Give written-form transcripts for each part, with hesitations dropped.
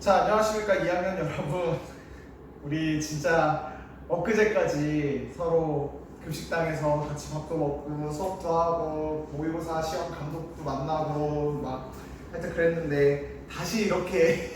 자, 안녕하십니까 2학년 여러분. 우리 진짜 엊그제까지 서로 급식당에서 같이 밥도 먹고 수업도 하고 모의고사 시험 감독도 만나고 막 하여튼 그랬는데 다시 이렇게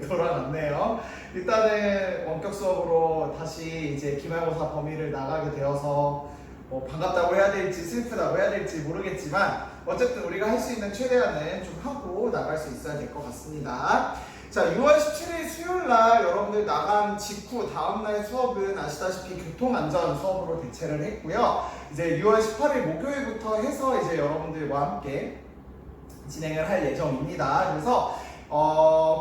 돌아갔네요. 일단은 원격 수업으로 다시 이제 기말고사 범위를 나가게 되어서 뭐 반갑다고 해야 될지 슬프다고 해야 될지 모르겠지만 어쨌든 우리가 할 수 있는 최대한은 좀 하고 나갈 수 있어야 될 것 같습니다. 자, 6월 17일 수요일날 여러분들 나간 직후 다음날 수업은 아시다시피 교통안전 수업으로 대체를 했고요. 이제 6월 18일 목요일부터 해서 이제 여러분들과 함께 진행을 할 예정입니다. 그래서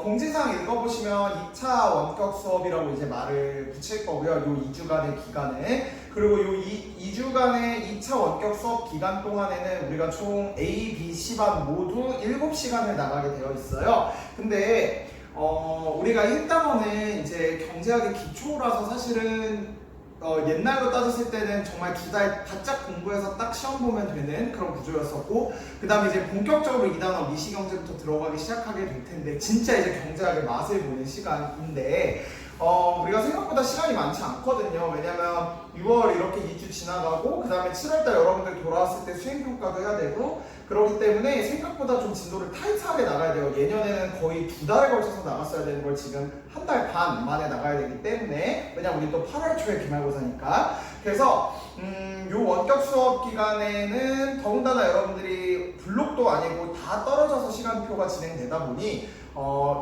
공지사항 읽어보시면 2차 원격 수업이라고 이제 말을 붙일 거고요. 요 2주간의 기간에. 그리고 요 2주간의 2차 원격 수업 기간 동안에는 우리가 총 A, B, C반 모두 7시간을 나가게 되어 있어요. 근데 우리가 1단원은 이제 경제학의 기초라서 사실은 옛날로 따졌을 때는 정말 2달 바짝 공부해서 딱 시험 보면 되는 그런 구조였었고, 그 다음에 이제 본격적으로 2단원 미시경제부터 들어가기 시작하게 될 텐데 진짜 이제 경제학의 맛을 보는 시간인데 우리가 생각보다 시간이 많지 않거든요. 왜냐면 6월 이렇게 2주 지나가고 그 다음에 7월달 여러분들 돌아왔을 때 수행평가도 해야 되고 그렇기 때문에 생각보다 좀 진도를 타이트하게 나가야 돼요. 예년에는 거의 2달에 걸쳐서 나갔어야 되는 걸 지금 한 달 반 만에 나가야 되기 때문에, 왜냐면 우리 또 8월 초에 기말고사니까. 그래서 요 원격 수업 기간에는 더군다나 여러분들이 블록도 아니고 다 떨어져서 시간표가 진행되다 보니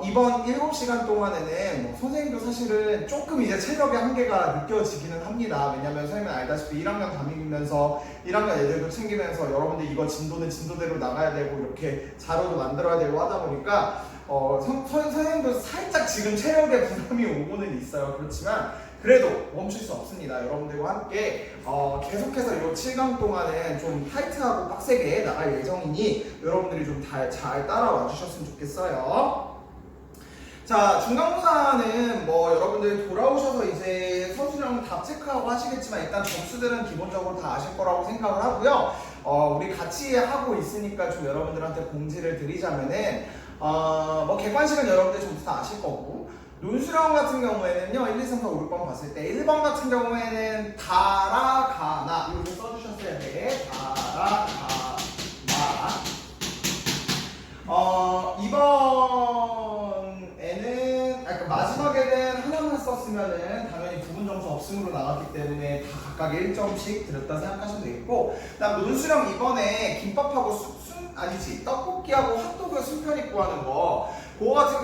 이번 7시간 동안에는 뭐 선생님도 사실은 조금 이제 체력의 한계가 느껴지기는 합니다. 왜냐면 선생님은 알다시피 1학년 다니면서 1학년 애들도 챙기면서 여러분들 이거 진도는 진도대로 나가야 되고 이렇게 자료도 만들어야 되고 하다 보니까 선생님도 살짝 지금 체력에 부담이 오고는 있어요. 그렇지만 그래도 멈출 수 없습니다. 여러분들과 함께 계속해서 이 7강 동안은 좀 타이트하고 빡세게 나갈 예정이니 여러분들이 좀 잘 따라와 주셨으면 좋겠어요. 자, 중간고사는 뭐 여러분들 돌아오셔서 이제 선수령 답 체크하고 하시겠지만 일단 점수들은 기본적으로 다 아실 거라고 생각을 하고요. 우리 같이 하고 있으니까 좀 여러분들한테 공지를 드리자면은 뭐 객관식은 여러분들 점수 다 아실 거고, 논수령 같은 경우에는요 1, 2, 3, 4, 5, 6번 봤을 때 1번 같은 경우에는 다라, 가나 이렇게 써주셨어야 돼. 다라, 가나. 2번에는 그러니까 마지막에는 하나만 썼으면은 당연히 부분 점수 없음으로 나왔기 때문에 다 각각 1점씩 드렸다 생각하시면 되겠고, 그다음 논수령 2번에 김밥하고 떡볶이하고 핫도그 순편이 구하는 거, 그거 같은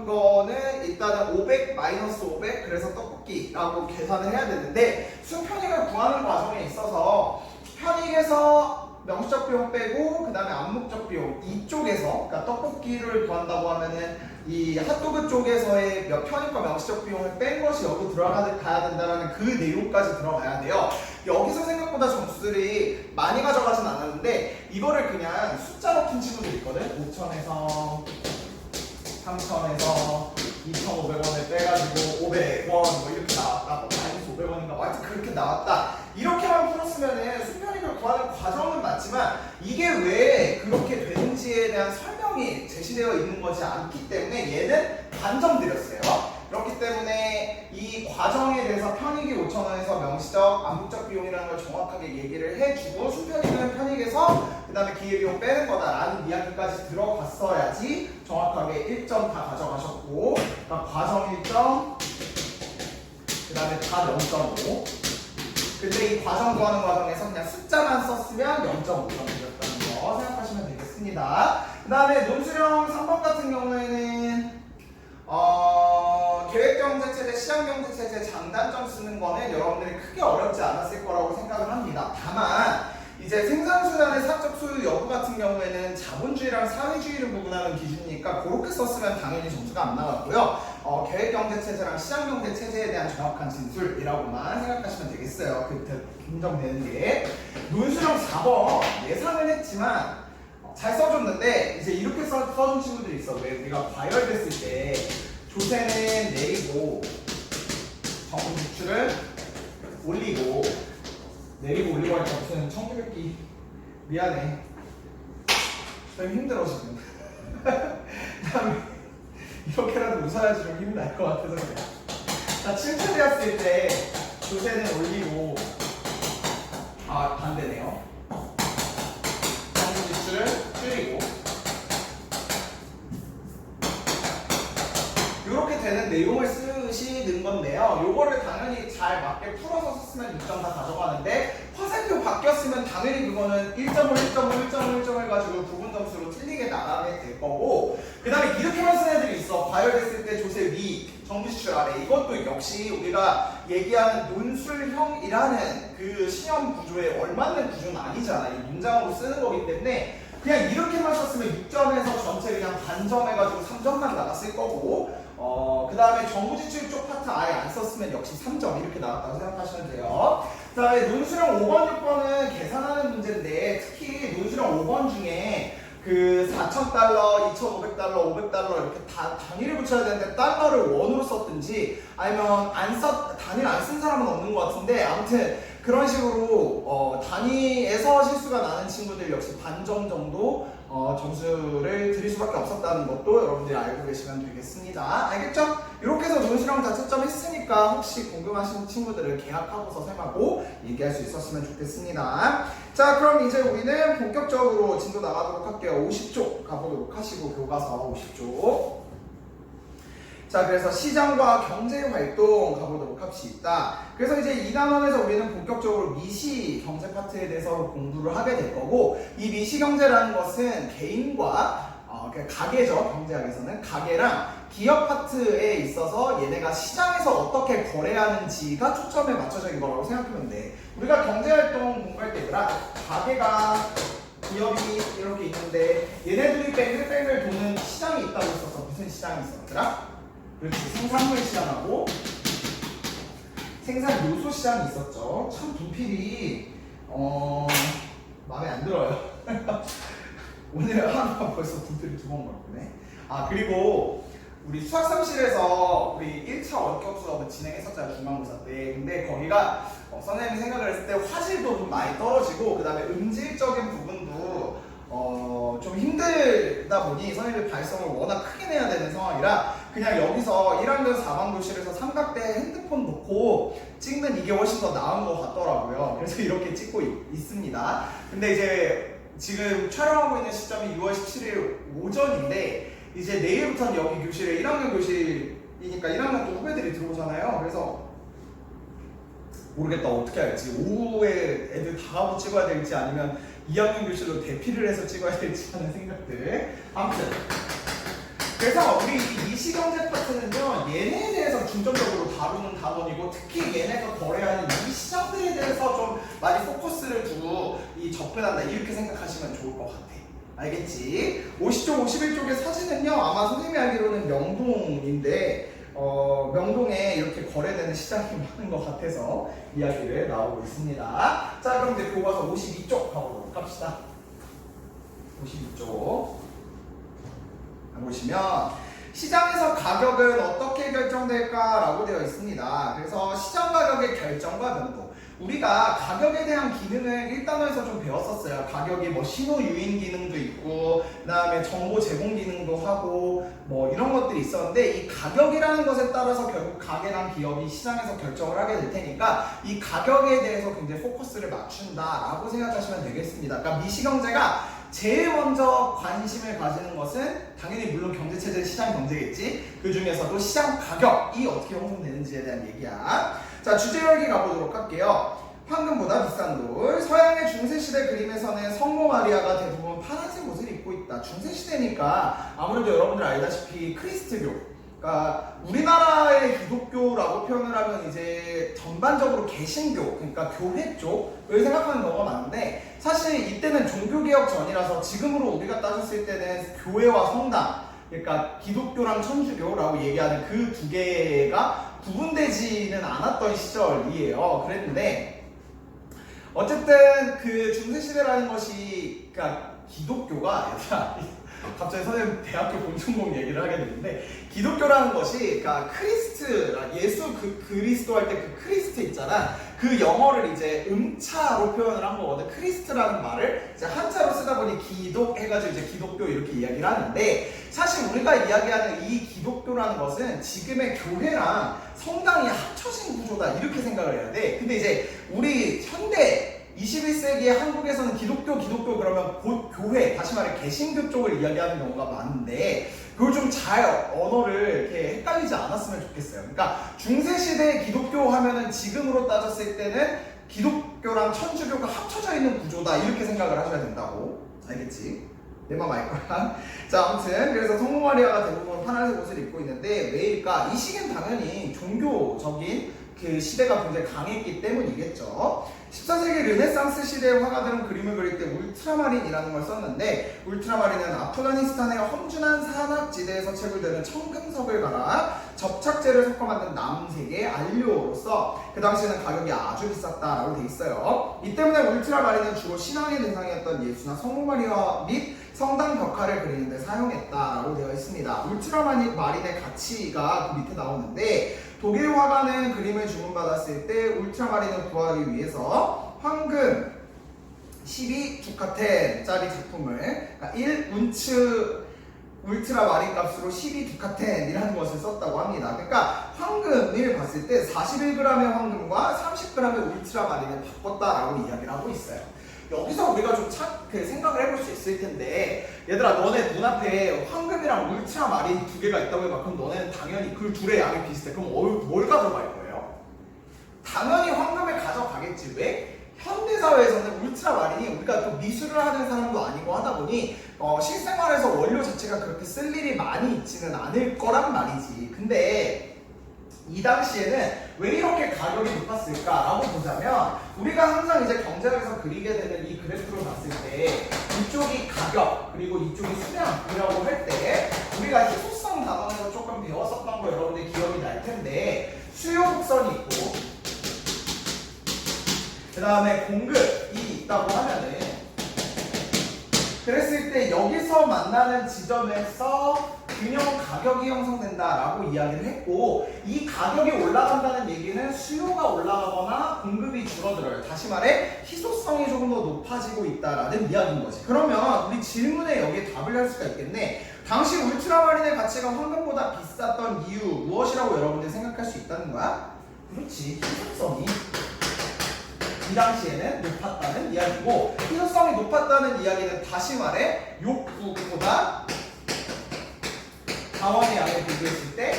거는 일단은 500 마이너스 500 그래서 떡볶이라고 계산을 해야 되는데, 순편익을 구하는 과정에 있어서 편익에서 명시적 비용 빼고 그 다음에 암묵적 비용 이쪽에서, 그러니까 떡볶이를 구한다고 하면은 이 핫도그 쪽에서의 편익과 명시적 비용을 뺀 것이 여기 들어가야 된다는 그 내용까지 들어가야 돼요. 여기서 생각보다 점수들이 많이 가져가진 않았는데 이거를 그냥 숫자로 푼 친구들이 있거든. 5천에서 3천에서 2,500원을 빼가지고 500원 뭐 이렇게 나왔다, 뭐 마이너스 500원인가 뭐 하여튼 그렇게 나왔다, 이렇게만 풀었으면은 순편익을 구하는 과정은 맞지만 이게 왜 그렇게 되는지에 대한 설명이 제시되어 있는 것이 않기 때문에 얘는 반점 드렸어요. 그렇기 때문에 이 과정에 대해서 편익이 5,000원에서 명시적, 암묵적 비용이라는 걸 정확하게 얘기를 해주고, 순편익은 편익에서 그 다음에 기회비용 빼는 거다라는 이야기까지 들어갔어야지 정확하게 1점 다 가져가셨고, 그러니까 과정 1점, 그 다음에 다 0.5. 근데 이 과정 구하는 과정에서 그냥 숫자만 썼으면 0.5점 드렸다는 거 생각하시면 되겠습니다. 그 다음에 논수령 3번 같은 경우에는 계획경제체제, 시장경제체제 장단점 쓰는 거는 여러분들이 크게 어렵지 않았을 거라고 생각을 합니다. 다만 이제 생산수단의 사적 소유 여부 같은 경우에는 자본주의랑 사회주의를 구분하는 기준이니까 그렇게 썼으면 당연히 점수가 안 나왔고요. 계획경제체제랑 시장경제체제에 대한 정확한 진술이라고만 생각하시면 되겠어요. 그 긍정되는 게. 논수령 4번 예상을 했지만 잘 써줬는데 이제 이렇게 써준 친구들이 있어. 왜 우리가 과열됐을 때 조세는 내리고 정부 지출을 올리고, 내리고 올리고 하니까 무슨 청기백기 미안해. 좀 힘들어 지금. 그다음에 이렇게라도 웃어야지 좀 힘이 날 것 같아서 그래. 자, 침체되었을 때 조세는 올리고, 아, 반대네요. 정부 지출을 줄이고, 이렇게 되는 내용을 쓰시는 건데요. 요거를 당연히 잘 맞게 풀어서 썼으면 6점 다 가져가는데, 화살표 바뀌었으면 당연히 그거는 1.5, 1.5, 1.5, 1.5 해가지고 부분 점수로 틀리게 나가게 될 거고, 그 다음에 이렇게만 쓴 애들이 있어. 과열됐을 때 조세 위, 정부 지출 아래. 이것도 역시 우리가 얘기하는 논술형이라는 그 시험 구조에 얼맞는 구조는 아니잖아. 이 문장으로 쓰는 거기 때문에 그냥 이렇게만 썼으면 6점에서 전체 그냥 반점해가지고 3점만 나갔을 거고, 그 다음에 정부 지출 쪽 파트 아예 안 썼으면 역시 3점 이렇게 나왔다고 생각하시면 돼요. 그 다음에 논술형 5번, 6번은 계산하는 문제인데, 특히 논술형 5번 중에 그 4,000달러, 2,500달러, 500달러 이렇게 다 단위를 붙여야 되는데 달러를 원으로 썼든지 아니면 단위를 안 쓴 사람은 없는 것 같은데, 아무튼 그런 식으로 단위에서 실수가 나는 친구들 역시 반점 정도 점수를 드릴 수밖에 없었다는 것도 여러분들이 알고 계시면 되겠습니다. 알겠죠? 이렇게 해서 논술형 다 채점했으니까 혹시 궁금하신 친구들을 계약하고서 셈하고 얘기할 수 있었으면 좋겠습니다. 자, 그럼 이제 우리는 본격적으로 진도 나가도록 할게요. 50쪽 가보도록 하시고, 교과서 50쪽. 자, 그래서 시장과 경제활동 가보도록 합시다. 그래서 이제 이 단원에서 우리는 본격적으로 미시 경제 파트에 대해서 공부를 하게 될 거고, 이 미시 경제라는 것은 개인과 가계죠. 경제학에서는 가계랑 기업 파트에 있어서 얘네가 시장에서 어떻게 거래하는지가 초점에 맞춰져 있는 거라고 생각하면 돼. 우리가 경제활동 공부할 때 얘들아, 가계가 기업이 이렇게 있는데 얘네들이 뱅글뱅글 도는 시장이 있다고 했었어. 무슨 시장이 있었더라? 그렇지, 생산물 시장하고 생산 요소 시장이 있었죠. 참 분필이 마음에 안 들어요. 오늘 하루가 벌써 분필을 2번 먹었네. 아, 그리고 우리 수학상실에서 우리 1차 원격 수업을 진행했었잖아요, 중간고사 때. 근데 거기가 선생님이 생각을 했을 때 화질도 좀 많이 떨어지고, 그 다음에 음질적인 부분도 좀 힘들다 보니 선생님이 발성을 워낙 크게 내야 되는 상황이라 그냥 여기서 1학년 4반 교실에서 삼각대 핸드폰 놓고 찍는 이게 훨씬 더 나은 것 같더라고요. 그래서 이렇게 찍고 있습니다. 근데 이제 지금 촬영하고 있는 시점이 6월 17일 오전인데, 이제 내일부터는 여기 교실에 1학년 교실이니까 1학년 또 후배들이 들어오잖아요. 그래서 모르겠다, 어떻게 할지. 오후에 애들 다 가고 찍어야 될지 아니면 2학년 교실로 대피를 해서 찍어야 될지 하는 생각들. 아무튼 그래서 우리 이 미시경제 파트는요, 얘네에 대해서 중점적으로 다루는 단원이고, 특히 얘네가 거래하는 이 시장들에 대해서 좀 많이 포커스를 두고 접근한다, 이렇게 생각하시면 좋을 것 같아. 알겠지? 50쪽, 51쪽의 사진은요, 아마 선생님이 알기로는 명동인데, 명동에 이렇게 거래되는 시장이 많은 것 같아서 이야기를 나오고 있습니다. 자, 그럼 이제 교과서 52쪽 가보도록 합시다. 52쪽. 보시면 시장에서 가격은 어떻게 결정될까라고 되어 있습니다. 그래서 시장 가격의 결정과 변동. 우리가 가격에 대한 기능을 1단원에서 좀 배웠었어요. 가격이 뭐 신호 유인 기능도 있고, 그 다음에 정보 제공 기능도 하고, 뭐 이런 것들이 있었는데, 이 가격이라는 것에 따라서 결국 가게랑 기업이 시장에서 결정을 하게 될 테니까 이 가격에 대해서 굉장히 포커스를 맞춘다라고 생각하시면 되겠습니다. 그러니까 미시경제가 제일 먼저 관심을 가지는 것은 당연히 물론 경제체제, 시장 경제겠지. 그 중에서도 시장 가격이 어떻게 형성되는지에 대한 얘기야. 자, 주제 열기 가보도록 할게요. 황금보다 비싼 돌. 서양의 중세시대 그림에서는 성모 마리아가 대부분 파란색 옷을 입고 있다. 중세시대니까 아무래도 여러분들 알다시피 크리스트교, 그러니까 우리나라의 기독교라고 표현을 하면 이제 전반적으로 개신교, 그러니까 교회 쪽을 생각하는 경우가 많은데, 사실 이때는 종교개혁 전이라서 지금으로 우리가 따졌을 때는 교회와 성당, 그러니까 기독교랑 천주교라고 얘기하는 그 두 개가 구분되지는 않았던 시절이에요. 그랬는데 어쨌든 그 중세시대라는 것이, 그러니까 기독교가 갑자기 선생님 대학교 본전공 얘기를 하게 됐는데, 기독교라는 것이 그러니까 예수 그리스도 할 때 그 크리스트 있잖아. 그 영어를 이제 음차로 표현을 한 거거든. 크리스트라는 말을 이제 한자로 쓰다 보니 기독 해가지고 이제 기독교 이렇게 이야기를 하는데, 사실 우리가 이야기하는 이 기독교라는 것은 지금의 교회랑 성당이 합쳐진 구조다 이렇게 생각을 해야 돼. 근데 이제 우리 현대 21세기의 한국에서는 기독교 그러면 곧 교회, 다시 말해 개신교 쪽을 이야기하는 경우가 많은데, 그걸 좀 잘 언어를 이렇게 헷갈리지 않았으면 좋겠어요. 그러니까 중세시대의 기독교 하면은 지금으로 따졌을 때는 기독교랑 천주교가 합쳐져 있는 구조다 이렇게 생각을 하셔야 된다고. 알겠지? 내 맘 알 거야. 자, 아무튼 그래서 성모 마리아가 대부분 파란색 옷을 입고 있는데, 왜일까? 이 시기는 당연히 종교적인 그 시대가 굉장히 강했기 때문이겠죠. 14세기 르네상스 시대의 화가들은 그림을 그릴 때 울트라마린이라는 걸 썼는데, 울트라마린은 아프가니스탄의 험준한 산악지대에서 채굴되는 청금석을 갈아 접착제를 섞어 만든 남색의 안료로서 그 당시에는 가격이 아주 비쌌다라고 돼 있어요. 이 때문에 울트라마린은 주로 신앙의 대상이었던 예수나 성모 마리아 및 성당 벽화를 그리는 데 사용했다라고 되어 있습니다. 울트라마린의 가치가 그 밑에 나오는데, 독일 화가는 그림을 주문받았을 때 울트라마린을 구하기 위해서 황금 12두카텐짜리 작품을, 그러니까 1운츠 울트라마린 값으로 12두카텐이라는 것을 썼다고 합니다. 그러니까 황금을 봤을 때 41g의 황금과 30g의 울트라마린을 바꿨다라고 이야기를 하고 있어요. 여기서 우리가 좀 생각을 해볼 수 있을 텐데, 얘들아 너네 눈앞에 황금이랑 울트라마린 두 개가 있다고 해봐. 그럼 너네는 당연히 그 둘의 양이 비슷해. 그럼 뭘 가져갈 거예요? 당연히 황금을 가져가겠지. 왜? 현대사회에서는 울트라마린이 우리가 또 미술을 하는 사람도 아니고 하다 보니 실생활에서 원료 자체가 그렇게 쓸 일이 많이 있지는 않을 거란 말이지. 근데 이 당시에는 왜 이렇게 가격이 높았을까라고 보자면, 우리가 항상 이제 경제학에서 그리게 되는 이 그래프를 봤을 때 이쪽이 가격 그리고 이쪽이 수량이라고 할 때, 우리가 희소성 단원에서 조금 배웠었던 거 여러분들 기억이 날 텐데, 수요 곡선이 있고 그 다음에 공급이 있다고 하면은, 그랬을 때 여기서 만나는 지점에서 균형 가격이 형성된다라고 이야기를 했고, 이 가격이 올라간다는 얘기는 수요가 올라가거나 공급이 줄어들어요. 다시 말해 희소성이 조금 더 높아지고 있다라는 이야기인 거지. 그러면 우리 질문에 여기에 답을 할 수가 있겠네. 당시 울트라마린의 가치가 황금보다 비쌌던 이유 무엇이라고 여러분들 생각할 수 있다는 거야? 그렇지, 희소성이 이 당시에는 높았다는 이야기고, 희소성이 높았다는 이야기는 다시 말해 욕구보다 자원의 양에 비교했을 때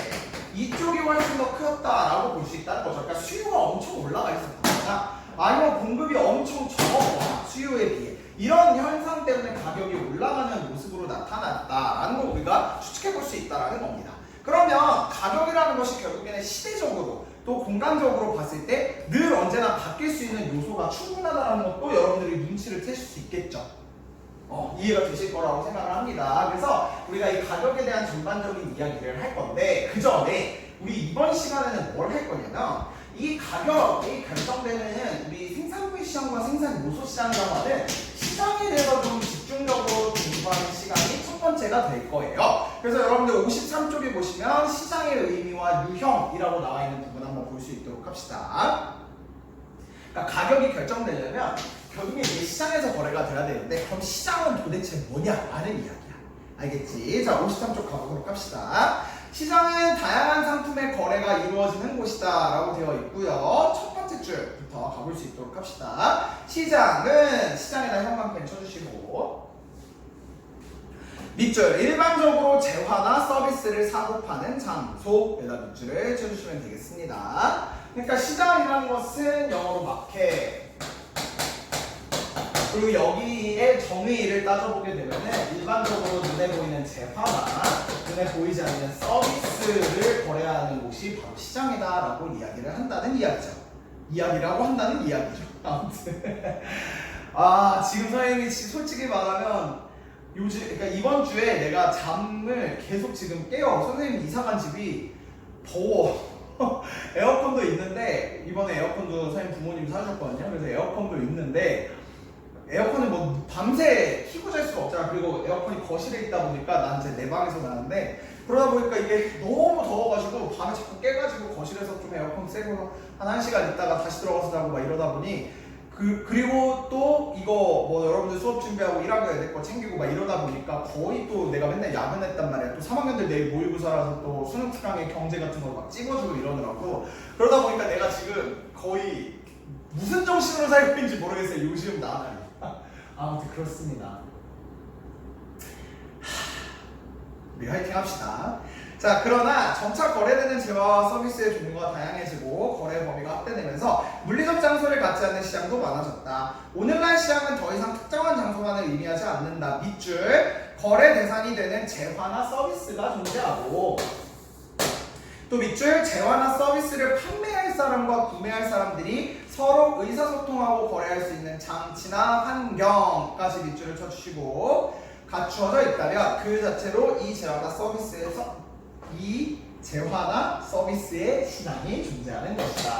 이쪽이 훨씬 더 크였다라고 볼 수 있다는 거죠. 그러니까 수요가 엄청 올라가 있었거나 아니면 공급이 엄청 적었거나 수요에 비해, 이런 현상 때문에 가격이 올라가는 모습으로 나타났다라는 걸 우리가 추측해 볼 수 있다는 겁니다. 그러면 가격이라는 것이 결국에는 시대적으로 또 공간적으로 봤을 때 늘 언제나 바뀔 수 있는 요소가 충분하다는 것도 여러분들이 눈치를 채실 수 있겠죠. 이해가 되실 거라고 생각을 합니다. 그래서 우리가 이 가격에 대한 전반적인 이야기를 할 건데, 그 전에 우리 이번 시간에는 뭘 할 거냐면, 이 가격이 결정되는 우리 생산물 시장과 생산 요소 시장이라고 하는 시장에 대해서 좀 집중적으로 공부하는 시간이 첫 번째가 될 거예요. 그래서 여러분들 53쪽에 보시면 시장의 의미와 유형이라고 나와 있는 부분 한번 볼 수 있도록 합시다. 그러니까 가격이 결정되려면 결국에 이제 시장에서 거래가 돼야 되는데, 그럼 시장은 도대체 뭐냐라는 이야기야. 알겠지? 자, 53쪽 가보도록 합시다. 시장은 다양한 상품의 거래가 이루어지는 곳이다 라고 되어 있고요. 첫 번째 줄부터 가볼 수 있도록 합시다. 시장에다 형광펜 쳐주시고, 밑줄 일반적으로 재화나 서비스를 사고 파는 장소에다 밑줄을 쳐주시면 되겠습니다. 그러니까 시장이라는 것은 영어로 마켓, 그리고 여기에 정의를 따져보게 되면은 일반적으로 눈에 보이는 재화나 눈에 보이지 않는 서비스를 거래하는 곳이 바로 시장이다라고 이야기를 한다는 이야기죠. 이야기라고 한다는 이야기죠. 아무튼 지금 선생님이 솔직히 말하면 그러니까 이번 주에 내가 잠을 계속 지금 깨요. 선생님 이사간 집이 더워. 에어컨도 있는데, 이번에 에어컨도 선생님 부모님 사주셨거든요. 그래서 에어컨도 있는데 에어컨을 뭐 밤새 켜고 잘 수가 없잖아. 그리고 에어컨이 거실에 있다 보니까 난 이제 내 방에서 나는데 그러다 보니까 이게 너무 더워가지고 밤에 자꾸 깨가지고 거실에서 좀 에어컨 쐬고 한 1시간 있다가 다시 들어가서 자고 막 이러다 보니 그리고 또 이거 뭐 여러분들 수업 준비하고 1학년 애들 거 챙기고 막 이러다 보니까 거의 또 내가 맨날 야근했단 말이야. 또 3학년들 내일 모의고사라서 또 수능 특강의 경제 같은 거 막 찍어주고 이러느라고. 그러다 보니까 내가 지금 거의 무슨 정신으로 살고 있는지 모르겠어요. 요즘 나날이. 아무튼 그렇습니다. 우리 화이팅 합시다. 자, 그러나 점차 거래되는 재화와 서비스의 종류가 다양해지고 거래 범위가 확대되면서 물리적 장소를 갖지 않는 시장도 많아졌다. 오늘날 시장은 더 이상 특정한 장소만을 의미하지 않는다. 밑줄 거래 대상이 되는 재화나 서비스가 존재하고 또 밑줄 재화나 서비스를 판매할 사람과 구매할 사람들이 서로 의사소통하고 거래할 수 있는 장치나 환경까지 밑줄을 쳐주시고 갖추어져 있다면 그 자체로 이 재화나 서비스의 시장이 존재하는 것이다.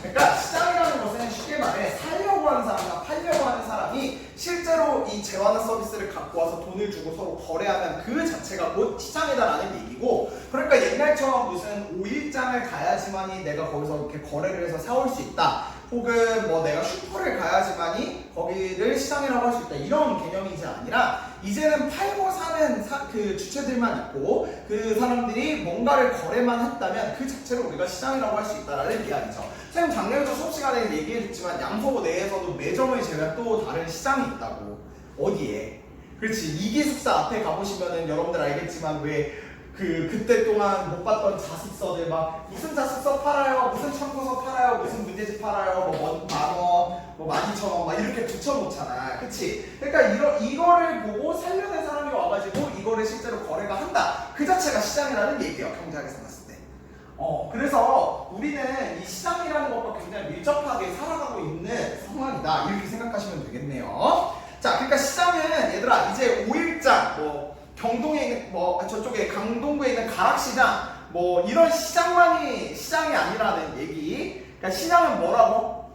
그러니까 시장이라는 것은 쉽게 말해 사려고 하는 사람과 팔려고 하는 사람이 실제로 이 재화나 서비스를 갖고 와서 돈을 주고 서로 거래하는 그 자체가 곧 시장이다라는 얘기고, 그러니까 옛날처럼 무슨 오일장을 가야지만이 내가 거기서 이렇게 거래를 해서 사올 수 있다, 혹은 뭐 내가 슈퍼를 가야지만이 거기를 시장이라고 할 수 있다, 이런 개념이 이제 아니라 이제는 팔고 사는 그 주체들만 있고 그 사람들이 뭔가를 거래만 했다면 그 자체로 우리가 시장이라고 할 수 있다라는 이야기죠. 선생님 작년에도 수업 시간에 얘기해줬지만 양서구 내에서도 매점을 제외한 또 다른 시장이 있다고. 어디에? 그렇지, 이기숙사 앞에 가보시면은 여러분들 알겠지만 왜 그때 동안 못 봤던 자습서들 막 무슨 자습서 팔아요, 무슨 참고서 팔아요, 무슨 문제집 팔아요, 뭐 10,000원, 뭐 12,000원 막 이렇게 붙여놓잖아. 그치? 그러니까 이거를 보고 살려낸 사람이 와가지고 이거를 실제로 거래가 한다, 그 자체가 시장이라는 얘기예요, 경제학에서 봤을 때. 그래서 우리는 이 시장이라는 것과 굉장히 밀접하게 살아가고 있는 상황이다, 이렇게 생각하시면 되겠네요. 자, 그러니까 시장은 얘들아 이제 5일장 뭐 경동에 있는 뭐 저쪽에 강동구에 있는 가락시장 뭐 이런 시장만이 시장이 아니라는 얘기. 그러니까 시장은 뭐라고?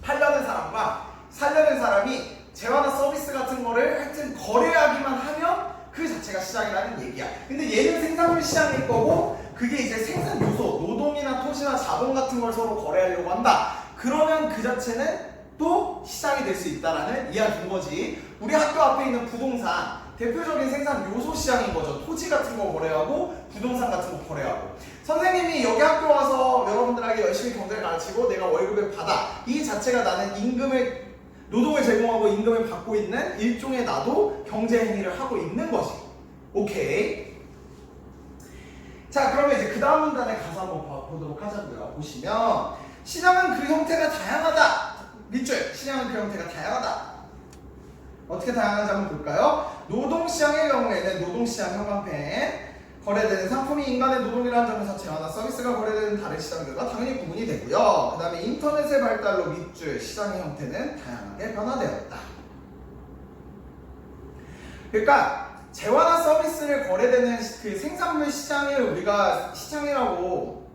팔려는 사람과 살려는 사람이 재화나 서비스 같은 거를 하여튼 거래하기만 하면 그 자체가 시장이라는 얘기야. 근데 얘는 생산물 시장일 거고 그게 이제 생산 요소, 노동이나 토지나 자본 같은 걸 서로 거래하려고 한다. 그러면 그 자체는 또 시장이 될 수 있다라는 이야기인 거지. 우리 학교 앞에 있는 부동산 대표적인 생산 요소 시장인 거죠. 토지 같은 거 거래하고 부동산 같은 거 거래하고. 선생님이 여기 학교 와서 여러분들에게 열심히 경제를 가르치고 내가 월급을 받아, 이 자체가 나는 노동을 제공하고 임금을 받고 있는 일종의 나도 경제 행위를 하고 있는 거지. 오케이. 자, 그러면 이제 그 다음 문단에 가서 한번 보도록 하자고요. 보시면 시장은 그 형태가 다양하다. 밑줄, 시장은 그 형태가 다양하다. 어떻게 다양한지 한번 볼까요? 노동시장의 경우에는 노동시장 형광펜, 거래되는 상품이 인간의 노동이라는 점에서 재화나 서비스가 거래되는 다른 시장들과 당연히 구분이 되고요. 그 다음에 인터넷의 발달로 밑줄, 시장의 형태는 다양하게 변화되었다. 그러니까 재화나 서비스를 거래되는 그 생산물 시장을 우리가 시장이라고,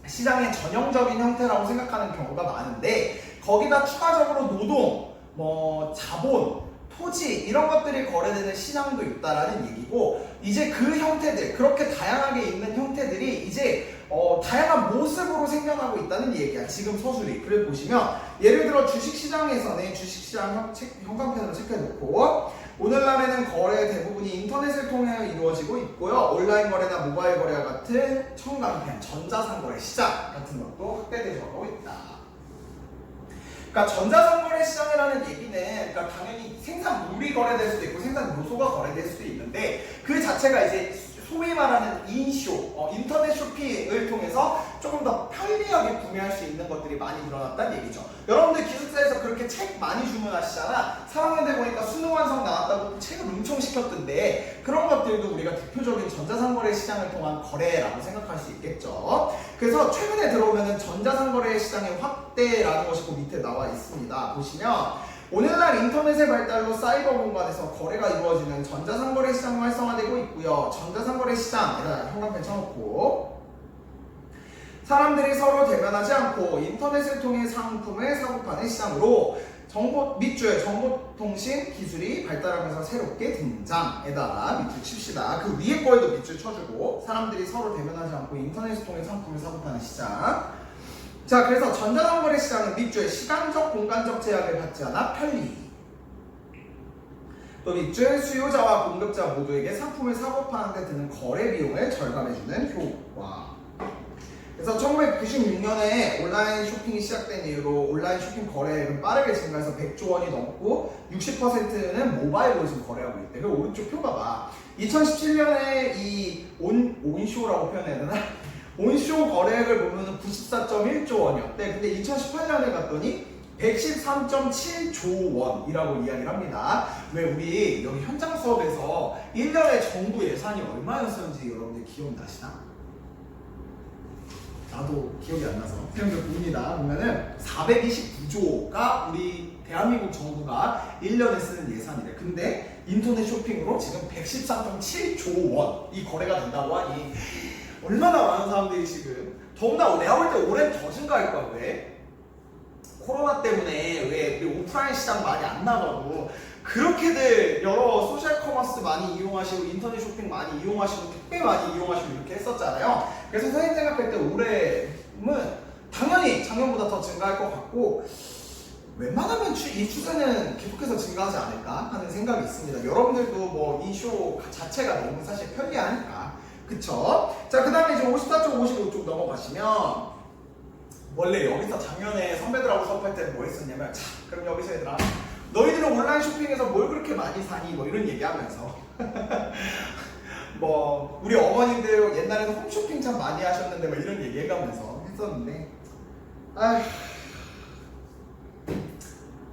시장의 전형적인 형태라고 생각하는 경우가 많은데, 거기다 추가적으로 노동, 뭐 자본, 토지 이런 것들이 거래되는 시장도 있다라는 얘기고, 이제 그 형태들, 그렇게 다양하게 있는 형태들이 이제 다양한 모습으로 생겨나고 있다는 얘기야, 지금 서술이. 그래 보시면 예를 들어 주식시장에서는 주식시장 형광펜으로 체크해놓고, 오늘날에는 거래 대부분이 인터넷을 통해 이루어지고 있고요. 온라인 거래나 모바일 거래와 같은 청광펜, 전자상거래 시장 같은 것도 확대되어가고 있다. 그러니까 전자상거래 시장이라는 얘기는, 그러니까 당연히 생산물이 거래될 수도 있고 생산 요소가 거래될 수도 있는데, 그 자체가 이제 소위 말하는 인터넷 쇼핑을 통해서 조금 더 편리하게 구매할 수 있는 것들이 많이 늘어났다는 얘기죠. 여러분들 기숙사에서 그렇게 책 많이 주문하시잖아. 3학년 때 보니까 수능 완성 나왔다고 책을 엄청 시켰던데, 그런 것들도 우리가 대표적인 전자상거래 시장을 통한 거래라고 생각할 수 있겠죠. 그래서 최근에 들어오면은 전자상거래 시장의 확대라는 것이 그 밑에 나와 있습니다. 보시면 오늘날 인터넷의 발달로 사이버 공간에서 거래가 이루어지는 전자상거래 시장이 활성화되고 있고요. 전자상거래 시장, 형광펜 쳐놓고 사람들이 서로 대면하지 않고 인터넷을 통해 상품을 사고 파는 시장으로 밑줄 정보통신 기술이 발달하면서 새롭게 등장에다가 밑줄 칩시다. 그 위에 거에도 밑줄 쳐주고 사람들이 서로 대면하지 않고 인터넷을 통해 상품을 사고 파는 시장. 자, 그래서 전자상거래 시장은 밑줄 시간적 공간적 제약을 받지 않아 편리. 또 밑줄 수요자와 공급자 모두에게 상품을 사고 파는 데 드는 거래 비용을 절감해주는 효과. 그래서 1996년에 온라인 쇼핑이 시작된 이후로 온라인 쇼핑 거래액은 빠르게 증가해서 100조 원이 넘고 60%는 모바일로 지금 거래하고 있대. 그 오른쪽 표 봐봐. 2017년에 이 온쇼라고 표현해야 되나? 온쇼 거래액을 보면 94.1조 원이었대. 근데 2018년에 갔더니 113.7조 원이라고 이야기를 합니다. 왜 우리 여기 현장 수업에서 1년에 정부 예산이 얼마였었는지 여러분들 기억나시나? 나도 기억이 안 나서 생각해 봅니다. 보면은 429조가 우리 대한민국 정부가 1년에 쓰는 예산이래. 근데 인터넷 쇼핑으로 지금 113.7조 원이 거래가 된다고 하니 얼마나 많은 사람들이 지금 더구나 내가 볼 때 올해는 더 증가할 거야. 왜? 코로나 때문에 왜 우리 오프라인 시장 많이 안 나가고 그렇게들 여러 소셜 커머스 많이 이용하시고 인터넷 쇼핑 많이 이용하시고 택배 많이 이용하시고 이렇게 했었잖아요. 그래서 선생님 생각할 때 올해는 당연히 작년보다 더 증가할 것 같고 웬만하면 이 추세는 계속해서 증가하지 않을까 하는 생각이 있습니다. 여러분들도 뭐 이 쇼 자체가 너무 사실 편리하니까. 그쵸? 자, 그 다음에 이제 54쪽 55쪽 넘어가시면 원래 여기서 작년에 선배들하고 수업할 때는 뭐 했었냐면 자, 그럼 여기서 얘들아 너희들은 온라인 쇼핑에서 뭘 그렇게 많이 사니? 뭐 이런 얘기하면서 뭐 우리 어머님들 옛날에는 홈쇼핑 참 많이 하셨는데 뭐 이런 얘기해가면서 했었는데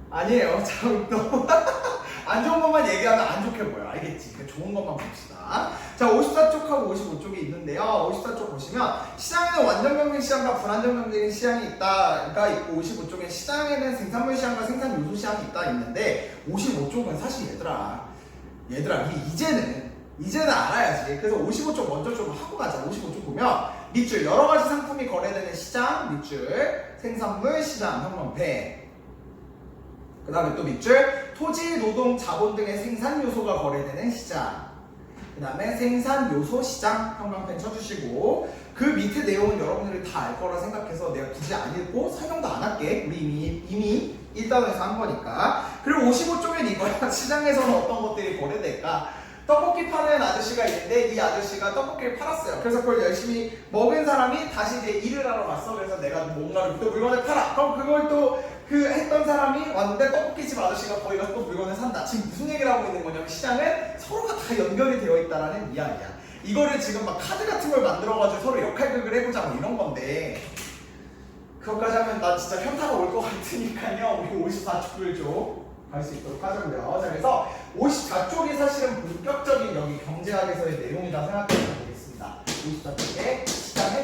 아니에요. 참 또 안 좋은 것만 얘기하면 안 좋게 보여. 알겠지? 그러니까 좋은 것만 봅시다. 자, 54쪽하고 55쪽이 있는데요. 54쪽 보시면 시장에는 완전 경쟁 시장과 불안정 경쟁 시장이 있다가 있고 55쪽엔 시장에는 생산물 시장과 생산 요소 시장이 있다 있는데 55쪽은 사실 얘들아 이제는 알아야지. 그래서 55쪽 먼저 좀 하고 가자. 55쪽 보면 밑줄 여러 가지 상품이 거래되는 시장, 밑줄 생산물 시장, 형광펜. 그 다음에 또 밑줄 토지, 노동, 자본 등의 생산 요소가 거래되는 시장. 그 다음에 생산 요소 시장 형광펜 쳐주시고 그 밑에 내용은 여러분들이 다 알 거라 생각해서 내가 굳이 안 읽고 설명도 안 할게. 우리 이미 1단원에서 한 거니까. 그리고 55쪽엔 이거야. 시장에서는 어떤 것들이 거래될까? 떡볶이 파는 아저씨가 있는데 이 아저씨가 떡볶이를 팔았어요. 그래서 그걸 열심히 먹은 사람이 다시 이제 일을 하러 갔어. 그래서 내가 뭔가를 또 물건을 팔아. 그럼 그걸 또 했던 사람이 왔는데 떡볶이집 아저씨가 거기 가서 또 물건을 산다. 지금 무슨 얘기를 하고 있는 거냐면 시장은 서로가 다 연결이 되어 있다라는 이야기야. 이거를 지금 막 카드 같은 걸 만들어가지고 서로 역할극을 해보자 뭐 이런 건데 그것까지 하면 나 진짜 현타가 올 것 같으니까요. 우리 54쪽을 좀 갈 수 있도록 하자고요. 자, 그래서 54쪽이 사실은 본격적인 여기 경제학에서의 내용이다 생각해 보겠습니다. 54쪽의 시장의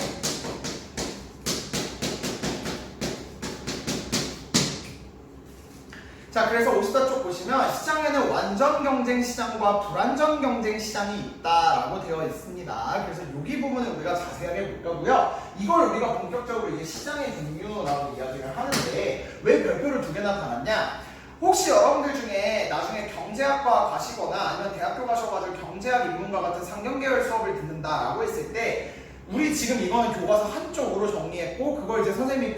자, 그래서 54쪽 보시면 시장에는 완전 경쟁 시장과 불완전 경쟁 시장이 있다라고 되어 있습니다. 그래서 여기 부분은 우리가 자세하게 볼 거고요. 이걸 우리가 본격적으로 이제 시장의 종류라고 이야기를 하는데 왜 별표를 두 개나 달았냐? 혹시 여러분들 중에 나중에 경제학과 가시거나 아니면 대학교 가셔가지고 경제학 인문과 같은 상경계열 수업을 듣는다라고 했을 때 우리 지금 이거는 교과서 한쪽으로 정리했고 그걸 이제 선생님이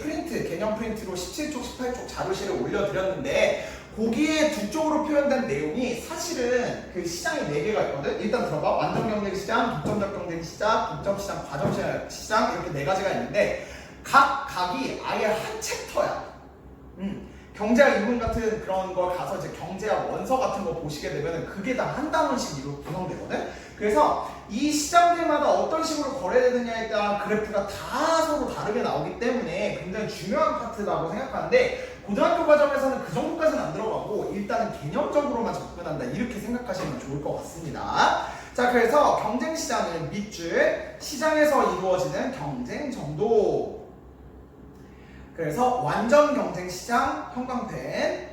개념 프린트로 17쪽, 18쪽 자료실에 올려드렸는데 거기에 두 쪽으로 표현된 내용이 사실은 그 시장이 4개가 있거든. 일단 들어봐. 완전 경쟁 시장, 독점적 경쟁 시장, 독점 시장, 과점 시장 이렇게 4가지가 있는데 각이 아예 한 챕터야. 경제학 인문 같은 그런 걸 가서 이제 경제학 원서 같은 거 보시게 되면은 그게 다 한 단원씩 이로 구성되거든. 그래서 이 시장들마다 어떤 식으로 거래되느냐에 따라 그래프가 다 서로 다르게 나오기 때문에 굉장히 중요한 파트라고 생각하는데 고등학교 과정에서는 그 정도까지는 안 들어가고 일단은 개념적으로만 접근한다 이렇게 생각하시면 좋을 것 같습니다. 자, 그래서 경쟁 시장은 밑줄 시장에서 이루어지는 경쟁 정도. 그래서 완전 경쟁 시장 형광펜,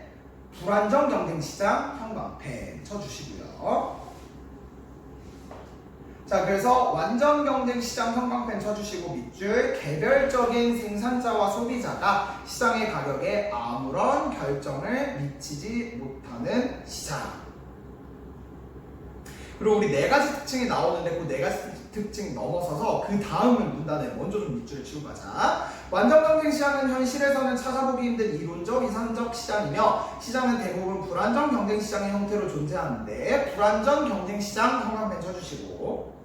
불완전 경쟁 시장 형광펜 쳐주시고요. 자, 그래서 완전 경쟁 시장 형광펜 쳐주시고 밑줄 개별적인 생산자와 소비자가 시장의 가격에 아무런 결정을 미치지 못하는 시장. 그리고 우리 네 가지 특징이 나오는데 그 네 가지 특징 넘어서서 그 다음을 문단에 먼저 좀 밑줄을 치고 가자. 완전 경쟁 시장은 현실에서는 찾아보기 힘든 이론적, 이상적 시장이며 시장은 대부분 불안전 경쟁 시장의 형태로 존재하는데 불안전 경쟁 시장 형광펜 쳐주시고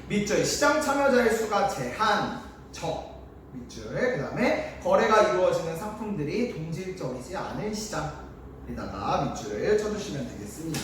밑줄 시장 참여자의 수가 제한적 밑줄 그 다음에 거래가 이루어지는 상품들이 동질적이지 않은 시장에다가 밑줄을 쳐주시면 되겠습니다.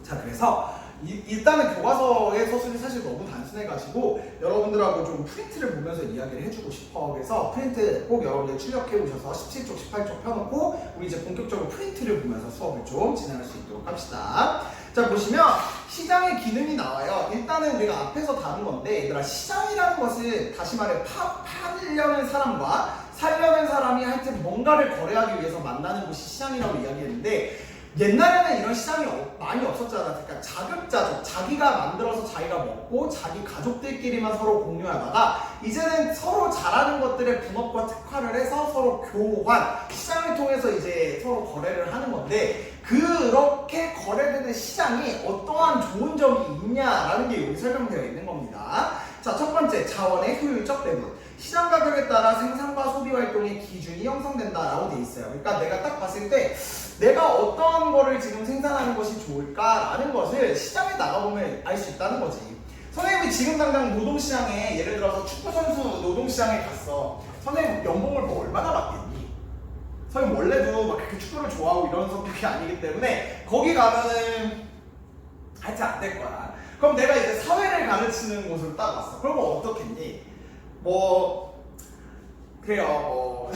자, 그래서 일단은 교과서의 서술이 사실 너무 단순해가지고 여러분들하고 좀 프린트를 보면서 이야기를 해주고 싶어. 그래서 프린트 꼭 여러분들 출력해 오셔서 17쪽, 18쪽 펴놓고 우리 이제 본격적으로 프린트를 보면서 수업을 좀 진행할 수 있도록 합시다. 자, 보시면 시장의 기능이 나와요. 일단은 우리가 앞에서 다룬 건데 얘들아, 시장이라는 것은 다시 말해 팔려는 사람과 살려는 사람이 하여튼 뭔가를 거래하기 위해서 만나는 곳이 시장이라고 이야기했는데 옛날에는 이런 시장이 많이 없었잖아. 그러니까 자급자족, 자기가 만들어서 자기가 먹고 자기 가족들끼리만 서로 공유하다가 이제는 서로 잘하는 것들의 분업과 특화를 해서 서로 교환, 시장을 통해서 이제 서로 거래를 하는 건데 그렇게 거래되는 시장이 어떠한 좋은 점이 있냐라는 게 여기 설명되어 있는 겁니다. 자, 첫 번째, 자원의 효율적 배분. 시장 가격에 따라 생산과 소비 활동의 기준이 형성된다라고 돼 있어요. 그러니까 내가 딱 봤을 때 내가 어떤 거를 지금 생산하는 것이 좋을까라는 것을 시장에 나가보면 알 수 있다는 거지. 선생님이 지금 당장 노동시장에 예를 들어서 축구선수 노동시장에 갔어. 선생님 연봉을 뭐 얼마나 받겠니? 선생님 원래도 막 그렇게 축구를 좋아하고 이런 성격이 아니기 때문에 거기 가면은 하여튼 안 될 거야. 그럼 내가 이제 사회를 가르치는 곳으로 딱 왔어. 그러면 어떻겠니? 그래요.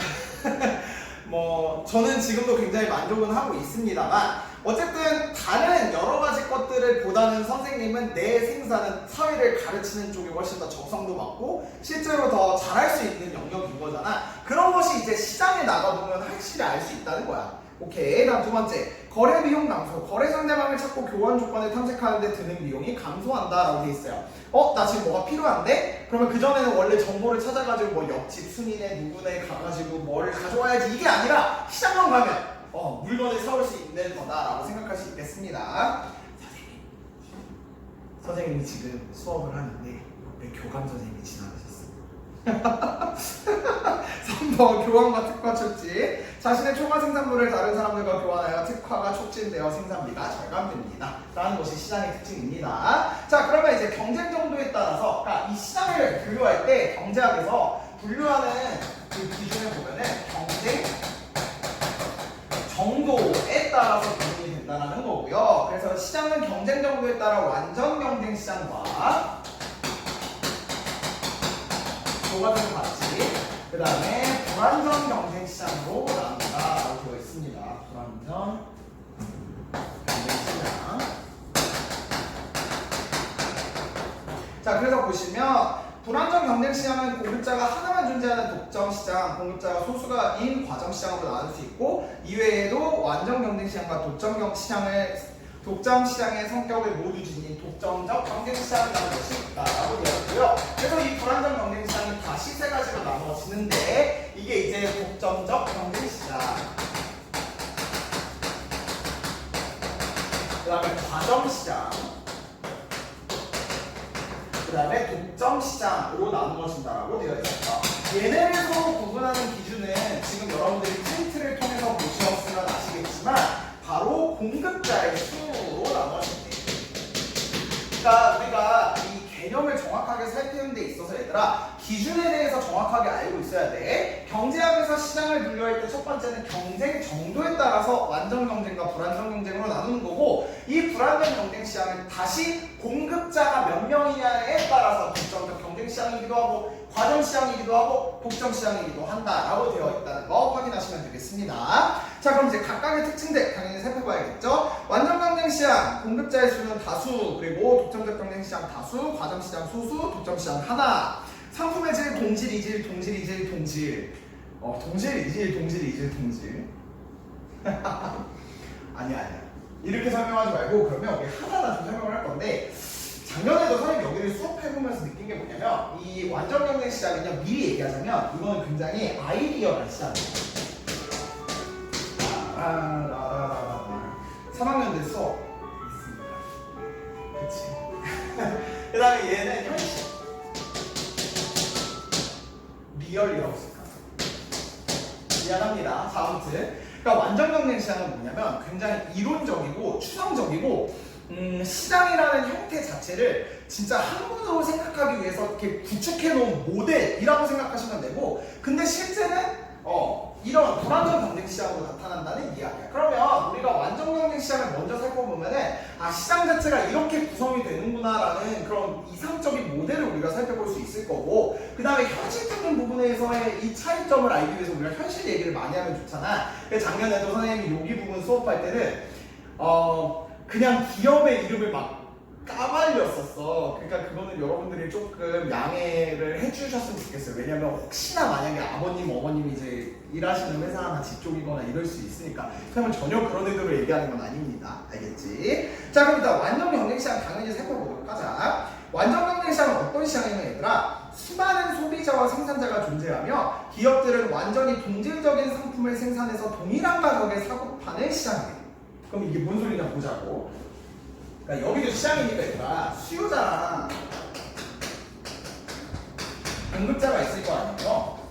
뭐 저는 지금도 굉장히 만족은 하고 있습니다만 어쨌든 다른 여러 가지 것들을 보다는 선생님은 내 생사는 사회를 가르치는 쪽에 훨씬 더 적성도 맞고 실제로 더 잘할 수 있는 영역인 거잖아. 그런 것이 이제 시장에 나가보면 확실히 알 수 있다는 거야. 오케이. 다음 두 번째, 거래 비용 감소. 거래 상대방을 찾고 교환 조건을 탐색하는데 드는 비용이 감소한다라고 돼 있어요. 나 지금 뭐가 필요한데? 그러면 그전에는 원래 정보를 찾아가지고 뭐 옆집 순이네 누구네 가가지고 뭘 가져와야지 이게 아니라 시장만 가면 물건을 사올 수 있는 거다라고 생각할 수 있겠습니다. 선생님이 지금 수업을 하는데 옆에 교감 선생님이 지나가셨어요. 3번 교환과 특화 촉진. 자신의 초과 생산물을 다른 사람들과 교환하여 특화가 촉진되어 생산비가 절감됩니다 라는 것이 시장의 특징입니다. 자, 그러면 이제 경쟁 정도에 따라서 그러니까 이 시장을 분류할 때 경제학에서 분류하는 그 기준을 보면은 경쟁 정도에 따라서 구분이 된다는 거고요. 그래서 시장은 경쟁 정도에 따라 완전 경쟁 시장과 교과서를 봤지. 그 다음에 불완전 경쟁 시장으로 나눈다라고 되어 있습니다. 불완전 경쟁 시장. 자, 그래서 보시면 불완전 경쟁 시장은 공급자가 하나만 존재하는 독점 시장, 공급자가 소수가인 과점 시장으로 나눌 수 있고 이외에도 완전 경쟁 시장과 독점 시장의 성격을 모두 지닌 독점적 경쟁 시장이라는 것이 있다라고 되어 있고요. 그래서 이 불완전 경쟁 시장이 다시 세 가지로 나누어지는데 이게 이제 독점적 경쟁 시장, 그 다음에 과점 시장, 그 다음에 독점 시장으로 나누어진다라고 되어 있습니다. 얘네를 서로 구분하는 기준은 지금 여러분들이 프린트를 통해서 보시었으면 아시겠지만 바로 공급자의 수로 나누어집니다. 그러니까 우리가 이 개념을 정확하게 살피는 데 있어서 얘들아 기준에 대해서 정확하게 알고 있어야 돼. 경제학에서 시장을 분류할 때 첫 번째는 경쟁 정도에 따라서 완전 경쟁과 불완전 경쟁으로 나누는 거고 이 불완전 경쟁 시장은 다시 공급자가 몇 명이냐에 따라서 독점적 경쟁 시장이기도 하고 과점 시장이기도 하고 독점 시장이기도 한다라고 되어 있다는 거 확인하시면 되겠습니다. 자, 그럼 이제 각각의 특징들 당연히 살펴봐야겠죠. 완전 경쟁 시장 공급자의 수는 다수, 그리고 독점적 경쟁 시장 다수, 과점 시장 소수, 독점 시장 하나. 상품의 질 동질, 이질, 동질, 이질, 동질. 동질, 이질, 동질, 이질, 동질. 아니야. 이렇게 설명하지 말고 그러면 우리 하나하나 좀 설명을 할 건데 작년에도 선생님 여기를 수업해보면서 느낀 게 뭐냐면 이 완전 경쟁 시장은요 미리 얘기하자면 이거는 굉장히 아이디어가 시장이에요. 3학년 때 수업 있습니다. 그치? 그 다음에 얘는 현실 리얼이라고 쓸까? 미안합니다. 자, 아무튼 그러니까 완전 경쟁 시장은 뭐냐면 굉장히 이론적이고 추상적이고 시장이라는 형태 자체를 진짜 학문으로 생각하기 위해서 이렇게 구축해 놓은 모델이라고 생각하시면 되고 근데 실제는 이런 불완전 경쟁 시장으로 나타난다는 이야기야. 그러면 우리가 완전 경쟁 시장을 먼저 살펴보면은 시장 자체가 이렇게 구성이 되는구나라는 그런 이상적인 모델을 우리가 살펴볼 수 있을 거고 그 다음에 현실적인 부분에서의 이 차이점을 알기 위해서 우리가 현실 얘기를 많이 하면 좋잖아. 작년에도 선생님이 여기 부분 수업할 때는 그냥 기업의 이름을 막 까발렸었어. 그러니까 그거는 여러분들이 조금 양해를 해주셨으면 좋겠어요. 왜냐면 혹시나 만약에 아버님, 어머님이 이제 일하시는 회사나 직종이거나 이럴 수 있으니까. 그러면 전혀 그런 의도로 얘기하는 건 아닙니다. 알겠지? 자, 그럼 일단 완전 경쟁 시장 당연히 살펴보도록 하자. 완전 경쟁 시장은 어떤 시장이냐면 얘들아, 수많은 소비자와 생산자가 존재하며 기업들은 완전히 동질적인 상품을 생산해서 동일한 가격에 사고 파는 시장이에요. 그럼 이게 뭔 소리냐 보자고. 그러니까 여기도 시장이니까 얘들아 수요자랑 공급자가 있을 거 아니에요.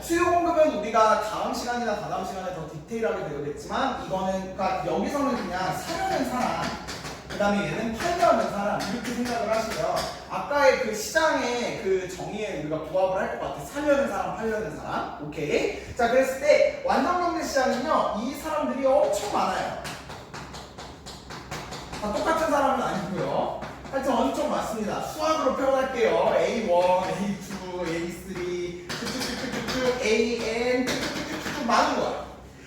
수요 공급은 우리가 다음 시간이나 다다음 시간에 더 디테일하게 배우겠지만 이거는 그러니까 여기서는 그냥 사려는 사람 그 다음에 얘는 팔려는 사람 이렇게 생각을 하시고요. 아까의 그 시장의 그 정의에 우리가 부합을 할 것 같아. 사려는 사람, 팔려는 사람. 오케이. 자, 그랬을 때 완전 경제 시장은요 이 사람들이 엄청 많아요. 다 똑같은 사람은 아니고요. 하여튼 엄청 많습니다. 수학으로 표현할게요. A1, A2, A3, 쭉쭉쭉쭉쭉 AN 쭉쭉쭉쭉 많은 거야.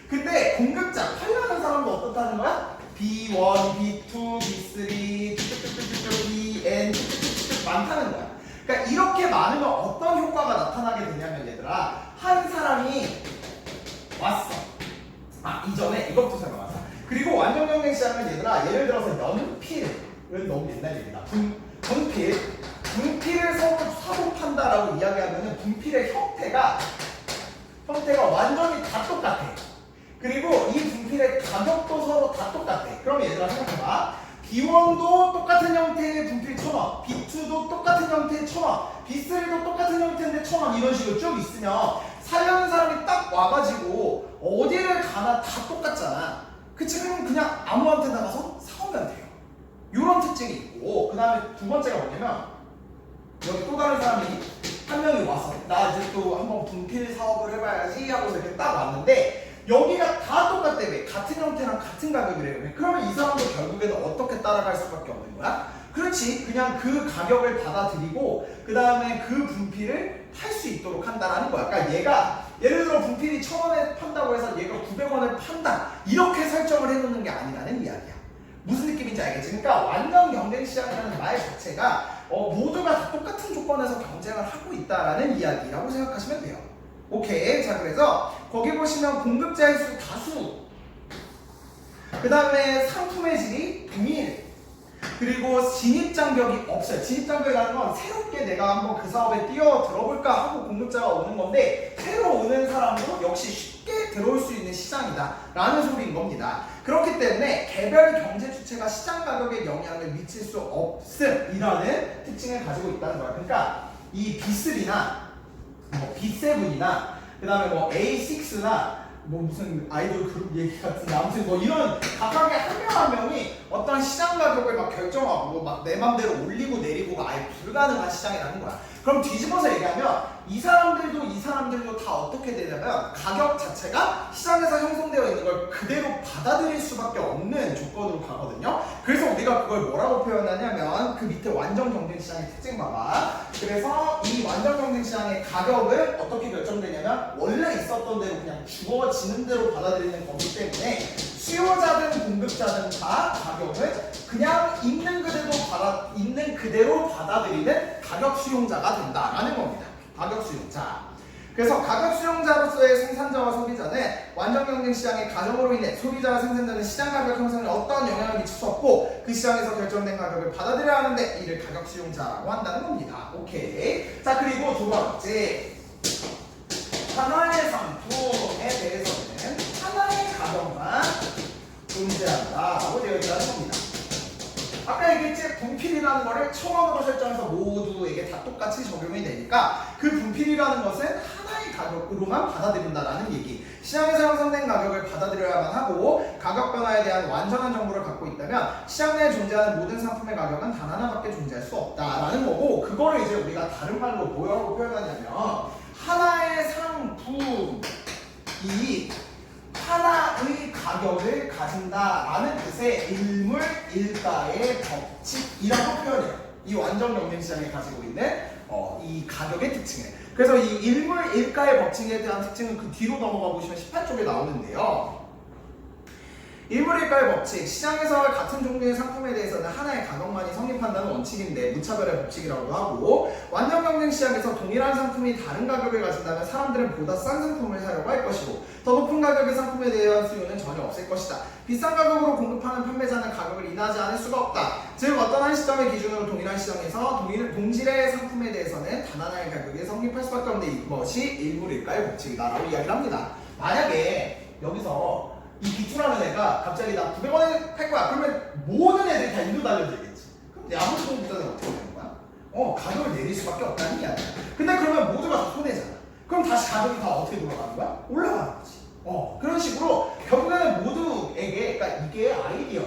근데 공급자, 팔려는 사람도 어떻다는 거야? B1, B2, B3, 쭉쭉쭉쭉쭉 BN 쭉쭉쭉쭉 많다는 거야. 그러니까 이렇게 많으면 어떤 효과가 나타나게 되냐면 얘들아 한 사람이 왔어. 이전에 이것부터 설명하자. 그리고 완전 경쟁 시장은 얘들아 예를 들어서 연필은 너무 옛날 얘기다. 분필을 사고 판다라고 이야기하면은 분필의 형태가 완전히 다 똑같아. 그리고 이 분필의 가격도 서로 다 똑같아. 그럼 얘들아 생각해봐. B1도 똑같은 형태의 분필 1,000원, B2도 똑같은 형태의 1,000원, B3도 똑같은 형태인데 1,000원 이런 식으로 쭉 있으면 사려는 사람이 딱 와가지고 어디를 가나 다 똑같잖아. 그치? 그냥 아무한테나 가서 사오면 돼요. 이런 특징이 있고 그 다음에 두 번째가 뭐냐면 여기 또 다른 사람이 한 명이 와서 나 이제 또 한번 분필 사업을 해봐야지 하고서 이렇게 딱 왔는데 여기가 다 똑같다며. 같은 형태랑 같은 가격이래요. 그러면 이 사람도 결국에는 어떻게 따라갈 수밖에 없는 거야? 그렇지. 그냥 그 가격을 받아들이고 그 다음에 그 분필을 팔 수 있도록 한다라는 거야. 그러니까 얘가 예를 들어 분필이 1,000원에 판다고 해서 얘가 900원을 판다 이렇게 설정을 해놓는 게 아니라는 이야기야. 무슨 느낌인지 알겠지? 그러니까 완전 경쟁 시장이라는 말 자체가 모두가 다 똑같은 조건에서 경쟁을 하고 있다라는 이야기라고 생각하시면 돼요. 오케이. 자, 그래서 거기 보시면 공급자의 수 다수, 그 다음에 상품의 질이 동일, 그리고 진입장벽이 없어요. 진입장벽이라는 건 새롭게 내가 한번 그 사업에 뛰어들어볼까 하고 공급자가 오는 건데 새로 오는 사람도 역시 쉽게 들어올 수 있는 시장이다 라는 소리인 겁니다. 그렇기 때문에 개별 경제 주체가 시장 가격에 영향을 미칠 수 없음이라는 특징을 가지고 있다는 거야. 그러니까 이 B3나 B7이나 그 다음에 A6나 무슨 아이돌 그룹 얘기 같은데 아무튼 이런 각각의 한 명 한 명이 어떤 시장 가격을 막 결정하고 막 내 맘대로 올리고 내리고가 아예 불가능한 시장이라는 거야. 그럼 뒤집어서 얘기하면 이 사람들도 다 어떻게 되냐면 가격 자체가 시장에서 형성되어 있는 걸 그대로 받아들일 수밖에 없는 조건으로 가거든요. 그래서 우리가 그걸 뭐라고 표현하냐면 그 밑에 완전 경쟁 시장의 특징 봐봐. 그래서 이 완전 경쟁 시장의 가격을 어떻게 결정되냐면 원래 있었던 대로 그냥 주어지는 대로 받아들이는 거기 때문에 수요자든 공급자든 다 가격을 그냥 있는 그대로 받아들이는 가격 수용자가 된다라는 겁니다. 가격 수용자. 그래서 가격 수용자로서의 생산자와 소비자는 완전 경쟁 시장의 가정으로 인해 소비자와 생산자는 시장 가격 형성에 어떤 영향을 미칠 수 없고 그 시장에서 결정된 가격을 받아들여야 하는데 이를 가격 수용자라고 한다는 겁니다. 오케이. 자, 그리고 두 번째, 하나의 상품에 대해서는 하나의 가격만 존재한다라고 되어 있다는 겁니다. 아까 얘기했지, 분필이라는 거를 1000원으로 설정해서 모두에게 다 똑같이 적용이 되니까 그 분필이라는 것은 하나의 가격으로만 받아들인다라는 얘기. 시장에서 형성된 가격을 받아들여야만 하고 가격 변화에 대한 완전한 정보를 갖고 있다면 시장 내에 존재하는 모든 상품의 가격은 단 하나밖에 존재할 수 없다라는 거고, 그거를 이제 우리가 다른 말로 뭐라고 표현하냐면 하나의 상품이 하나의 가격을 가진다라는 뜻의 일물일가의 법칙이라고 표현해요. 이 완전 경쟁 시장에 가지고 있는 이 가격의 특징을. 그래서 이 일물일가의 법칙에 대한 특징은 그 뒤로 넘어가 보시면 18쪽에 나오는데요. 일물일가의 법칙, 시장에서 같은 종류의 상품에 대해서는 하나의 가격만이 성립한다는 원칙인데 무차별의 법칙이라고도 하고, 완전 경쟁 시장에서 동일한 상품이 다른 가격을 가진다면 사람들은 보다 싼 상품을 사려고 할 것이고 더 높은 가격의 상품에 대한 수요는 전혀 없을 것이다. 비싼 가격으로 공급하는 판매자는 가격을 인하하지 않을 수가 없다. 즉 어떤 한 시점의 기준으로 동일한 시장에서 동질의 상품에 대해서는 단 하나의 가격이 성립할 수밖에 없는데 이것이 일물일가의 법칙이다라고 이야기를 합니다. 만약에 여기서 이 기투라는 애가 갑자기 나 900원에 팔 거야. 그러면 모든 애들이 다 일로 달려들겠지. 그럼 내 아무리 돈 비싸도 어떻게 되는 거야? 가격을 내릴 수밖에 없다는 이야기야. 근데 그러면 모두가 다 손해잖아. 그럼 다시 가격이 다 어떻게 돌아가는 거야? 올라가는 거지. 그런 식으로 결국에는 모두에게, 그러니까 이게 아이디어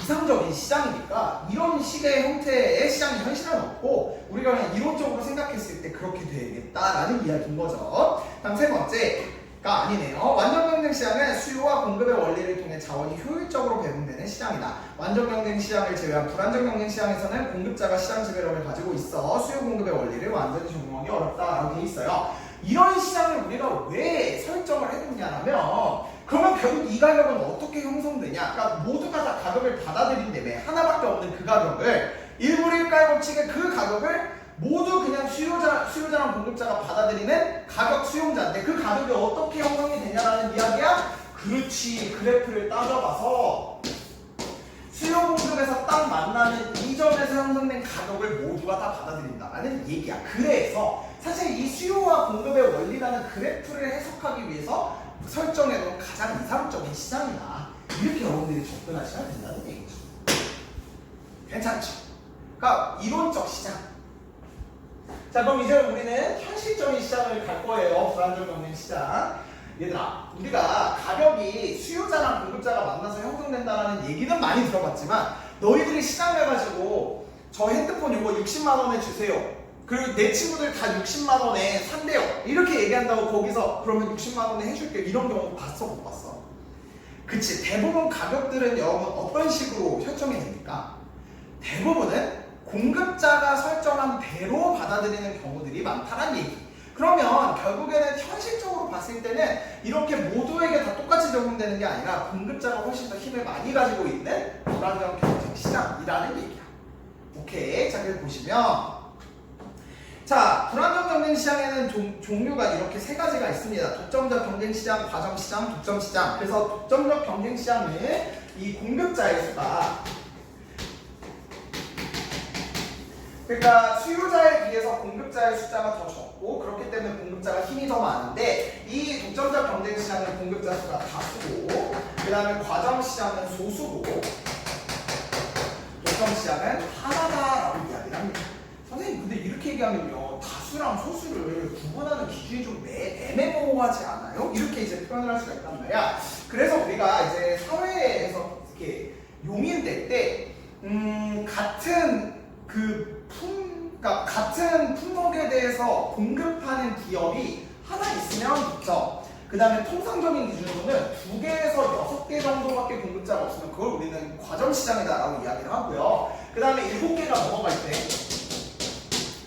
이상적인 시장이니까 이런 식의 형태의 시장이 현실은 없고 우리가 그냥 이론적으로 생각했을 때 그렇게 되겠다라는 이야기인 거죠. 다음 세 번째. 가 아니네요. 완전 경쟁 시장은 수요와 공급의 원리를 통해 자원이 효율적으로 배분되는 시장이다. 완전 경쟁 시장을 제외한 불완전 경쟁 시장에서는 공급자가 시장 지배력을 가지고 있어 수요 공급의 원리를 완전히 적용하기 어렵다라고 되어 있어요. 이런 시장을 우리가 왜 설정을 해뒀냐면, 그러면 결국 이 가격은 어떻게 형성되냐? 그러니까 모두가 다 가격을 받아들인다며 하나밖에 없는 그 가격을, 일물일가의 법칙의 그 가격을 모두 그냥 수요자랑 공급자가 받아들이는 가격 수용자인데 그 가격이 어떻게 형성이 되냐라는 이야기야? 그렇지, 그래프를 따져봐서 수요 공급에서 딱 만나는 이 점에서 형성된 가격을 모두가 다 받아들인다라는 얘기야. 그래서 사실 이 수요와 공급의 원리라는 그래프를 해석하기 위해서 설정해놓은 가장 이상적인 시장이다. 이렇게 여러분들이 접근하시면 된다는 얘기죠. 괜찮죠? 그러니까 이론적 시장. 자, 그럼 이제 우리는 현실적인 시장을 갈 거예요. 불안정 경쟁 시장. 얘들아, 우리가 가격이 수요자랑 공급자가 만나서 형성된다는 얘기는 많이 들어봤지만 너희들이 시장 가가지고 저 핸드폰 이거 60만 원에 주세요. 그리고 내 친구들 다 60만 원에 산대요. 이렇게 얘기한다고 거기서 그러면 60만 원에 해줄게. 이런 경우 봤어, 못 봤어? 그치. 대부분 가격들은 여러분 어떤 식으로 설정이 됩니까? 대부분은 공급자가 설정한 대로 받아들이는 경우들이 많다는 얘기. 그러면 결국에는 현실적으로 봤을 때는 이렇게 모두에게 다 똑같이 적용되는 게 아니라 공급자가 훨씬 더 힘을 많이 가지고 있는 불안정 경쟁 시장이라는 얘기야. 오케이. 자, 그래서 보시면, 자, 불안정 경쟁 시장에는 종류가 이렇게 세 가지가 있습니다. 독점적 경쟁 시장, 과점 시장, 독점 시장. 그래서 독점적 경쟁 시장은 이 공급자의 수가, 그러니까 수요자에 비해서 공급자의 숫자가 더 적고 그렇기 때문에 공급자가 힘이 더 많은데, 이 독점적 경쟁 시장은 공급자 수가 다수고 그 다음에 과점 시장은 소수고 독점 시장은 하나다라고 이야기를 합니다. 선생님, 근데 이렇게 얘기하면요, 다수랑 소수를 구분하는 기준이 좀 애매모호하지 않아요? 이렇게 이제 표현을 할 수가 있단 말이야. 그래서 우리가 이제 사회에서 이렇게 용인될 때 같은 그러니까 같은 품목에 대해서 공급하는 기업이 하나 있으면 독점, 그 다음에 통상적인 기준으로는 2개에서 6개 정도밖에 공급자가 없으면 그걸 우리는 과점 시장이다라고 이야기를 하고요. 그 다음에 7개가 넘어갈 때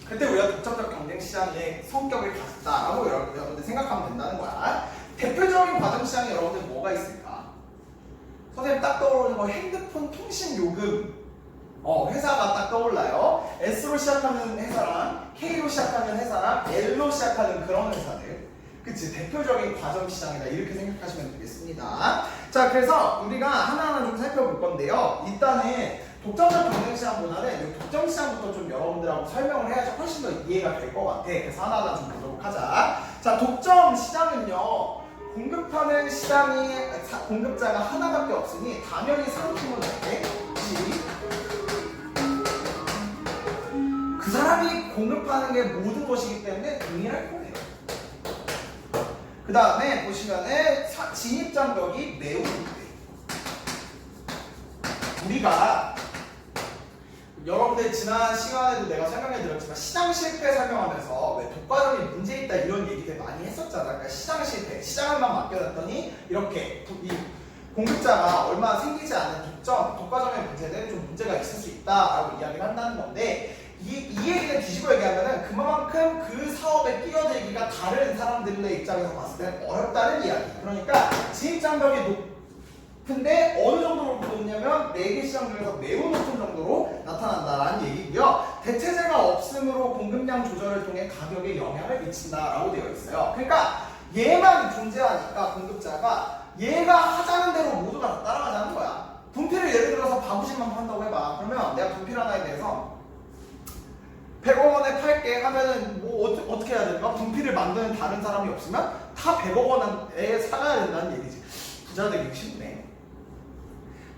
그때 우리가 독점적 경쟁 시장의 성격을 갖다라고 여러분들 생각하면 된다는 거야. 대표적인 과점 시장에 여러분들 뭐가 있을까? 선생님 딱 떠오르는 거 핸드폰 통신 요금 회사가 딱 떠올라요. S로 시작하는 회사랑 K로 시작하는 회사랑 L로 시작하는 그런 회사들. 그치? 대표적인 과점 시장이다. 이렇게 생각하시면 되겠습니다. 자, 그래서 우리가 하나하나 좀 살펴볼 건데요. 일단은 독점적 경쟁 시장보다는 독점 시장부터 좀 여러분들하고 설명을 해야지 훨씬 더 이해가 될 것 같아. 그래서 하나하나 좀 보도록 하자. 자, 독점 시장은요. 공급하는 시장이 공급자가 하나밖에 없으니 당연히 상품은 어때? 그 사람이 공급하는 게 모든 것이기 때문에 동일할 거예요. 그 다음에 보시면은 진입 장벽이 매우 높대. 우리가 여러분들 지난 시간에도 내가 설명해 드렸지만 시장 실패 설명하면서 왜 독과점이 문제 있다 이런 얘기들 많이 했었잖아. 그러니까 시장 실패, 시장을만 맡겨놨더니 이렇게 이 공급자가 얼마 생기지 않는 독과점의 문제는 좀 문제가 있을 수 있다라고 이야기를 한다는 건데 이 얘기를 뒤집어 얘기하면은 그만큼 그 사업에 끼어들기가 다른 사람들의 입장에서 봤을 때는 어렵다는 이야기. 그러니까 진입 장벽이 높은데 어느 정도로 높냐면 4개 시장 중에서 매우 높은 정도로 나타난다라는 얘기고요. 대체재가 없으므로 공급량 조절을 통해 가격에 영향을 미친다라고 되어 있어요. 그러니까 얘만 존재하니까 공급자가 얘가 하자는 대로 모두가 다 따라가자는 거야. 분필을 예를 들어서 바구심만 판다고 해봐. 그러면 내가 분필 하나에 대해서 100억 원에 팔게 하면은 뭐 어떻게 해야 될까? 분필을 만드는 다른 사람이 없으면 다 100억 원에 사가야 된다는 얘기지. 부자 되기 쉽네.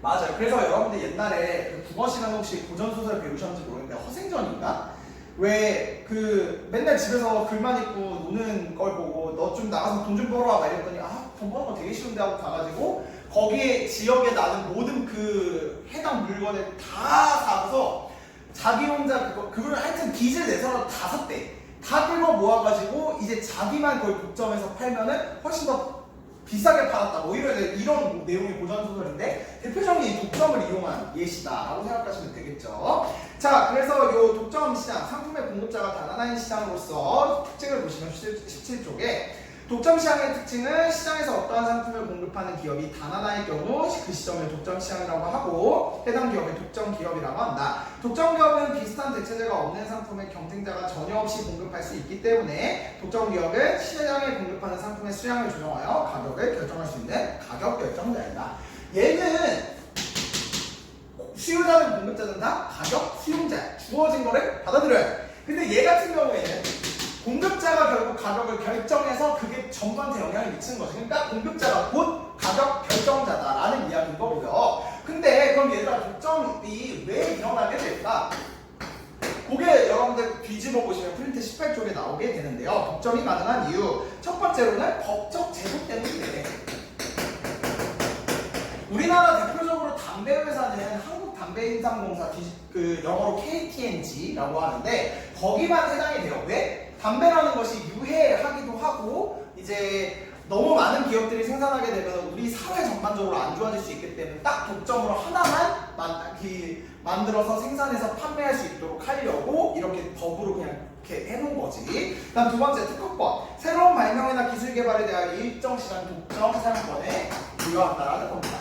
맞아요. 그래서 여러분들 옛날에 그 국어 시간 혹시 고전소설 배우셨는지 모르겠는데 허생전인가? 왜 그 맨날 집에서 글만 읽고 노는 걸 보고 너 좀 나가서 돈 좀 벌어와 막 이랬더니 돈 버는 거 되게 쉬운데 하고 가가지고 거기에 지역에 나는 모든 그 해당 물건을 다 사서 자기 혼자 그걸 하여튼 빚을 내서라도 다 샀대. 다 끌고 모아가지고 이제 자기만 그걸 독점해서 팔면은 훨씬 더 비싸게 팔았다. 뭐 이런 내용의 고전소설인데 대표적인 독점을 이용한 예시다라고 생각하시면 되겠죠. 자, 그래서 이 독점 시장, 상품의 공급자가 단 하나인 시장으로서 특징을 보시면 17쪽에 독점 시장의 특징은 시장에서 어떠한 상품을 공급하는 기업이 단 하나의 경우 그 시점을 독점 시장이라고 하고 해당 기업을 독점 기업이라고 한다. 독점 기업은 비슷한 대체재가 없는 상품을 경쟁자가 전혀 없이 공급할 수 있기 때문에 독점 기업은 시장에 공급하는 상품의 수량을 조정하여 가격을 결정할 수 있는 가격 결정자이다. 얘는 수요자는 공급자는 다 가격 수용자, 주어진 거를 받아들여야 돼. 근데 얘 같은 경우에는 공급자가 결국 가격을 결정해서 그게 전반에 영향을 미치는 거죠. 그러니까 공급자가 곧 가격 결정자다라는 이야기인 거고요. 근데 그럼 얘들아 독점이 왜 일어나게 될까? 그게 여러분들 뒤집어 보시면 프린트 18쪽에 나오게 되는데요. 독점이 가능한 이유 첫 번째로는 법적 제도 때문이래. 우리나라 대표적으로 담배 회사는 한국담배인상공사 그 영어로 KTNG라고 하는데 거기만 해당이 돼요. 왜? 담배라는 것이 유해하기도 하고 이제 너무 많은 기업들이 생산하게 되면 우리 사회 전반적으로 안 좋아질 수 있기 때문에 딱 독점으로 하나만 만들어서 생산해서 판매할 수 있도록 하려고 이렇게 법으로 그냥 이렇게 해놓은 거지. 다음 두 번째 특허권. 새로운 발명이나 기술 개발에 대한 일정 시간 독점 사용권에 부여한다라는 겁니다.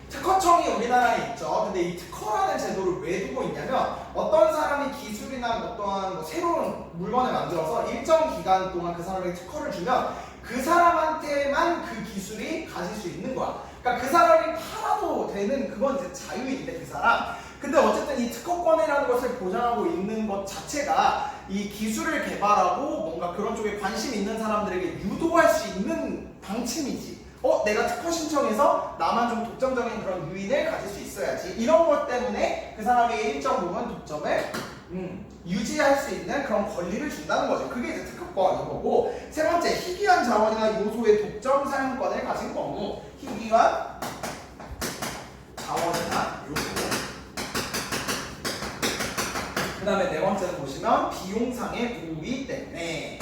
특허청이 우리나라에 있죠. 근데 이 특허라는 제도를 왜 두고 있냐면 어떤 사람이 기술이나 어떠한 새로운 물건을 만들어서 일정 기간 동안 그 사람에게 특허를 주면 그 사람한테만 그 기술이 가질 수 있는 거야. 그러니까 그 사람이 팔아도 되는 그건 이제 자유인데 그 사람. 근데 어쨌든 이 특허권이라는 것을 보장하고 있는 것 자체가 이 기술을 개발하고 뭔가 그런 쪽에 관심 있는 사람들에게 유도할 수 있는 방침이지. 내가 특허 신청해서 나만 좀 독점적인 그런 유인을 가질 수 있어야지. 이런 것 때문에 그 사람에게 일정 부분 독점을 유지할 수 있는 그런 권리를 준다는 거죠. 그게 이제 특허권인 거고. 세 번째, 희귀한 자원이나 요소의 독점 사용권을 가진 경우. 희귀한 자원이나 요소. 그 다음에 네 번째는 보시면 비용상의 우위 때문에.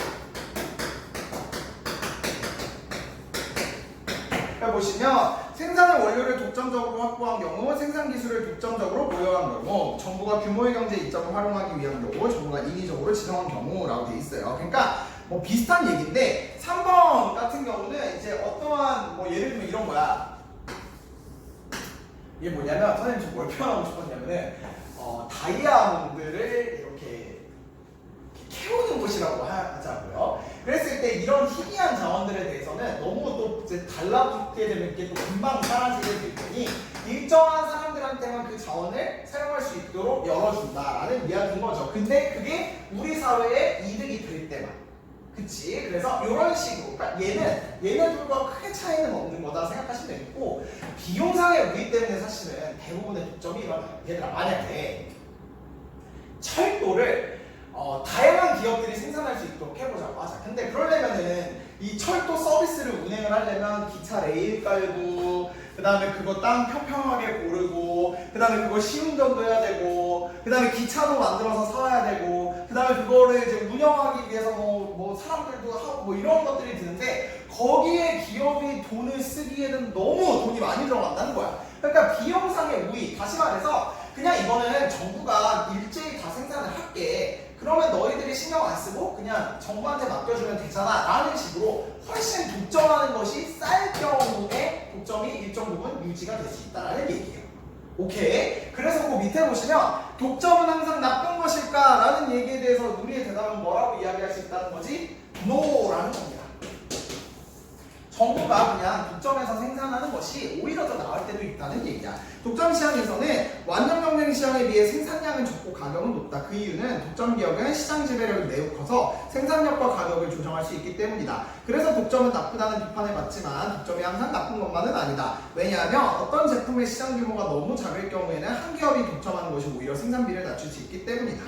보시면 생산의 원료를 독점적으로 확보한 경우, 생산 기술을 독점적으로 보유한 경우, 정부가 규모의 경제 이점을 활용하기 위한 경우, 정부가 인위적으로 지정한 경우라고 돼 있어요. 그러니까 뭐 비슷한 얘기인데 3번 같은 경우는 이제 어떠한 뭐 예를 들면 이런 거야. 이게 뭐냐면 선생님 지금 뭘 표현하고 싶었냐면은 다이아몬드를 이렇게 캐오는 곳이라고 하자고요. 그랬을 때 이런 희귀한 자원들에 대해서는 너무 또 이제 달라붙게 되면 이게 또 금방 사라지게 될 테니 일정한 사람들한테만 그 자원을 사용할 수 있도록 열어준다라는 이야기인 거죠. 근데 그게 우리 사회에 이득이 될 때만. 그치? 그래서 이런 식으로 그러니까 얘네들과 크게 차이는 없는 거다 생각하시면 되겠고 비용상의 우위 때문에 사실은 대부분의 독점이 일어나요. 얘들아 만약에 철도를 다양한 기업들이 생산할 수 있도록 해보자고 하자. 근데 그러려면은 이 철도 서비스를 운행을 하려면 기차 레일 깔고 그 다음에 그거 땅 평평하게 고르고 그 다음에 그거 시운전도 해야 되고 그 다음에 기차도 만들어서 사야 되고 그 다음에 그거를 이제 운영하기 위해서 뭐 사람들도 하고 뭐 이런 것들이 드는데 거기에 기업이 돈을 쓰기에는 너무 돈이 많이 들어간다는 거야. 그러니까 비용상의 우위, 다시 말해서 그냥 이거는 정부가 일제히 다 생산을 할게. 그러면 너희들이 신경 안 쓰고 그냥 정부한테 맡겨주면 되잖아 라는 식으로 훨씬 독점하는 것이 쌀 경우에 독점이 일정 부분 유지가 될 수 있다는 얘기예요. 오케이? 그래서 그 밑에 보시면 독점은 항상 나쁜 것일까? 라는 얘기에 대해서 우리의 대답은 뭐라고 이야기할 수 있다는 거지? NO라는 겁니다. 정부가 그냥 독점해서 생산하는 것이 오히려 더 나을 때도 있다는 얘기야. 독점 시장에서는 완전 경쟁 시장에 비해 생산량은 적고 가격은 높다. 그 이유는 독점 기업은 시장 지배력이 매우 커서 생산력과 가격을 조정할 수 있기 때문이다. 그래서 독점은 나쁘다는 비판을 받지만 독점이 항상 나쁜 것만은 아니다. 왜냐하면 어떤 제품의 시장 규모가 너무 작을 경우에는 한 기업이 독점하는 것이 오히려 생산비를 낮출 수 있기 때문이다.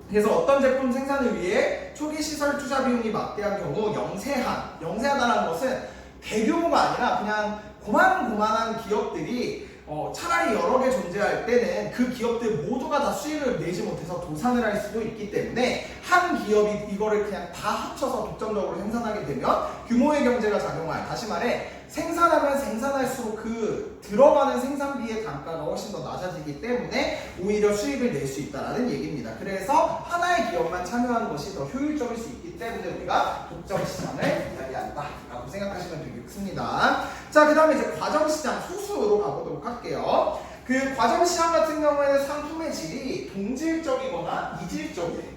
그래서 어떤 제품 생산을 위해 초기 시설 투자 비용이 막대한 경우 영세하다는 것은 대규모가 아니라 그냥 고만고만한 기업들이 차라리 여러 개 존재할 때는 그 기업들 모두가 다 수익을 내지 못해서 도산을 할 수도 있기 때문에 한 기업이 이거를 그냥 다 합쳐서 독점적으로 생산하게 되면 규모의 경제가 작용할, 다시 말해 생산하면 생산할수록 그 들어가는 생산비의 단가가 훨씬 더 낮아지기 때문에 오히려 수익을 낼 수 있다는 얘기입니다. 그래서 하나의 기업만 참여하는 것이 더 효율적일 수 있기 때문에 우리가 독점 시장을 이야기한다 라고 생각하시면 되겠습니다. 자, 그 다음에 이제 과점시장 수수로 가보도록 할게요. 그 과점시장 같은 경우에는 상품의 질이 동질적이거나 이질적이에요.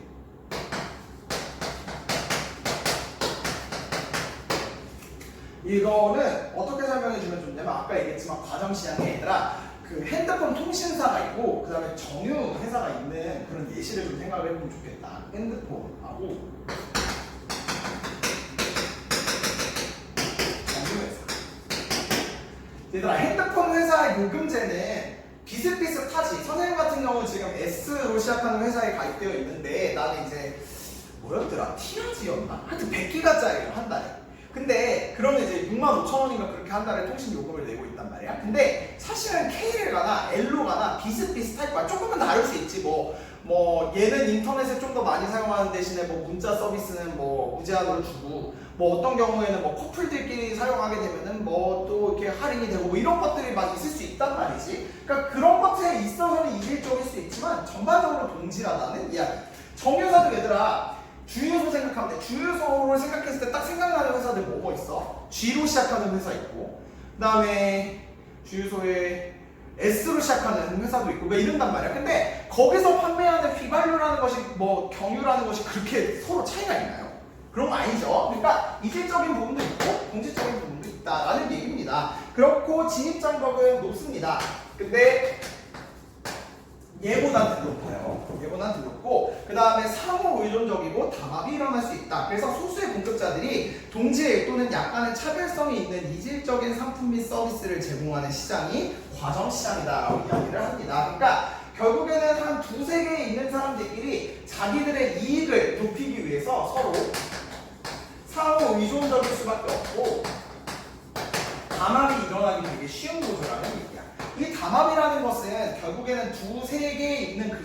이거는 어떻게 설명해 주면 좋냐면 아까 얘기했지만 과점시장에 얘들아 그 핸드폰 통신사가 있고 그 다음에 정유 회사가 있는 그런 예시를 좀 생각을 해보면 좋겠다. 핸드폰하고 정유 회사. 얘들아 핸드폰 회사 요금제는 비슷비슷하지. 선생님 같은 경우는 지금 S로 시작하는 회사에 가입되어 있는데 나는 이제 뭐였더라? 티라지였나? 하여튼 100기가짜리예요 한 달에. 근데 그러면 이제 65,000원인가 그렇게 한 달에 통신 요금을 내고 있단 말이야. 근데 사실은 K를 가나 L로 가나 비슷비슷할 거야. 조금은 다를 수 있지. 뭐 얘는 인터넷을 좀 더 많이 사용하는 대신에 뭐 문자 서비스는 뭐 무제한으로 주고 뭐 어떤 경우에는 뭐 커플들끼리 사용하게 되면은 뭐 또 이렇게 할인이 되고 뭐 이런 것들이 막 있을 수 있단 말이지. 그러니까 그런 것에 있어서는 이질적일 수 있지만 전반적으로 동질하다는 이야기. 정유사도 얘들아 주유소 생각하면 돼. 주유소를 생각했을 때 딱 생각나는 회사들 뭐뭐 있어? G로 시작하는 회사 있고 그 다음에 주유소에 S로 시작하는 회사도 있고 왜 이런단 말이야. 근데 거기서 판매하는 휘발유라는 것이 뭐 경유라는 것이 그렇게 서로 차이가 있나요? 그런 거 아니죠. 그러니까 이질적인 부분도 있고 동질적인 부분도 있다라는 얘기입니다. 그렇고 진입장벽은 높습니다. 근데 얘보다는 높아요. 얘보다는 높고 그 다음에 상호 의존적이고 담합이 일어날 수 있다. 그래서 소수의 공급자들이 동질 또는 약간의 차별성이 있는 이질적인 상품 및 서비스를 제공하는 시장이 과점시장이다라고 이야기를 합니다. 그러니까 결국에는 한 두세 개 있는 사람들끼리 자기들의 이익을 높이기 위해서 서로 상호 의존적일 수밖에 없고 담합이 일어나기 되게 쉬운 구조라는 얘기야. 이 담합이라는 것은 결국에는 두세 개 있는 그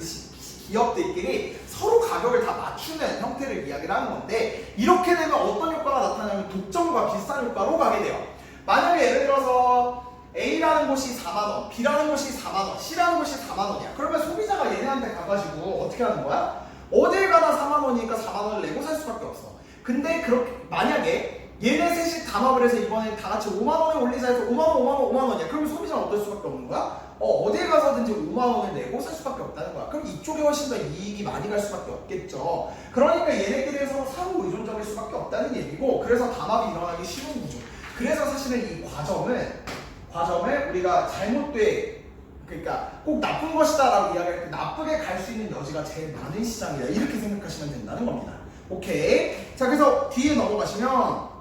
기업들끼리 서로 가격을 다 맞추는 형태를 이야기를 하는 건데 이렇게 되면 어떤 효과가 나타나냐면 독점과 비슷한 효과로 가게 돼요. 만약에 예를 들어서 A라는 곳이 4만원, B라는 곳이 4만원, C라는 곳이 4만원이야. 그러면 소비자가 얘네한테 가가지고 어떻게 하는 거야? 어딜 가나 4만원이니까 4만원을 내고 살 수밖에 없어. 근데 그렇게 만약에 얘네 셋이 담합을 해서 이번에 다 같이 5만원에 올리자 해서 5만원, 5만원, 5만원이야. 그러면 소비자 현재는 어떨 수밖에 없는 거야? 어디에 가서든지 5만 원을 내고 살 수밖에 없다는 거야. 그럼 이쪽에 훨씬 더 이익이 많이 갈 수밖에 없겠죠. 그러니까 얘네들이 서로 상호 의존적일 수밖에 없다는 얘기고, 그래서 담합이 일어나기 쉬운 구조. 그래서 사실은 이 과점을 우리가 그러니까 꼭 나쁜 것이다 라고 이야기할 때 나쁘게 갈 수 있는 여지가 제일 많은 시장이다, 이렇게 생각하시면 된다는 겁니다. 오케이. 자, 그래서 뒤에 넘어가시면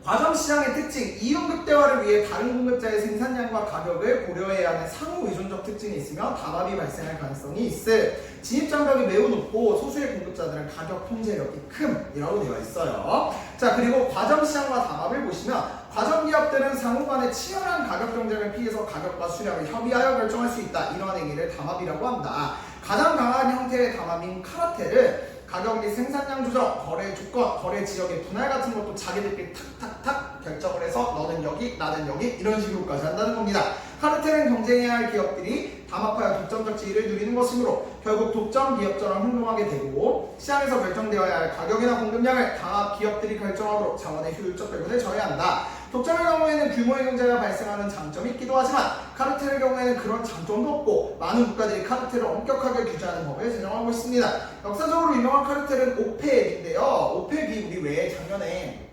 과점 시장의 특징, 이윤 극대화를 위해 다른 공급자의 생산량과 가격을 고려해야 하는 상호 의존적 특징이 있으며 담합이 발생할 가능성이 있을. 진입 장벽이 매우 높고 소수의 공급자들은 가격 통제력이 큼이라고 되어 있어요. 자, 그리고 과점 시장과 담합을 보시면 과점 기업들은 상호 간의 치열한 가격 경쟁을 피해서 가격과 수량을 협의하여 결정할 수 있다. 이러한 행위를 담합이라고 한다. 가장 강한 형태의 담합인 카르텔은 가격 및 생산량 조정, 거래 조건, 거래 지역의 분할 같은 것도 자기들끼리 탁탁탁 결정을 해서 너는 여기, 나는 여기 이런 식으로까지 한다는 겁니다. 카르텔은 경쟁해야 할 기업들이 담합하여 독점적 지위를 누리는 것이므로 결국 독점 기업처럼 행동하게 되고, 시장에서 결정되어야 할 가격이나 공급량을 담합 기업들이 결정하므로 자원의 효율적 배분을 저해한다. 독점의 경우에는 규모의 경제가 발생하는 장점이 있기도 하지만 카르텔의 경우에는 그런 장점도 없고, 많은 국가들이 카르텔을 엄격하게 규제하는 법을 제정하고 있습니다. 역사적으로 유명한 카르텔은 오펙인데요. 오펙이 우리 왜 작년에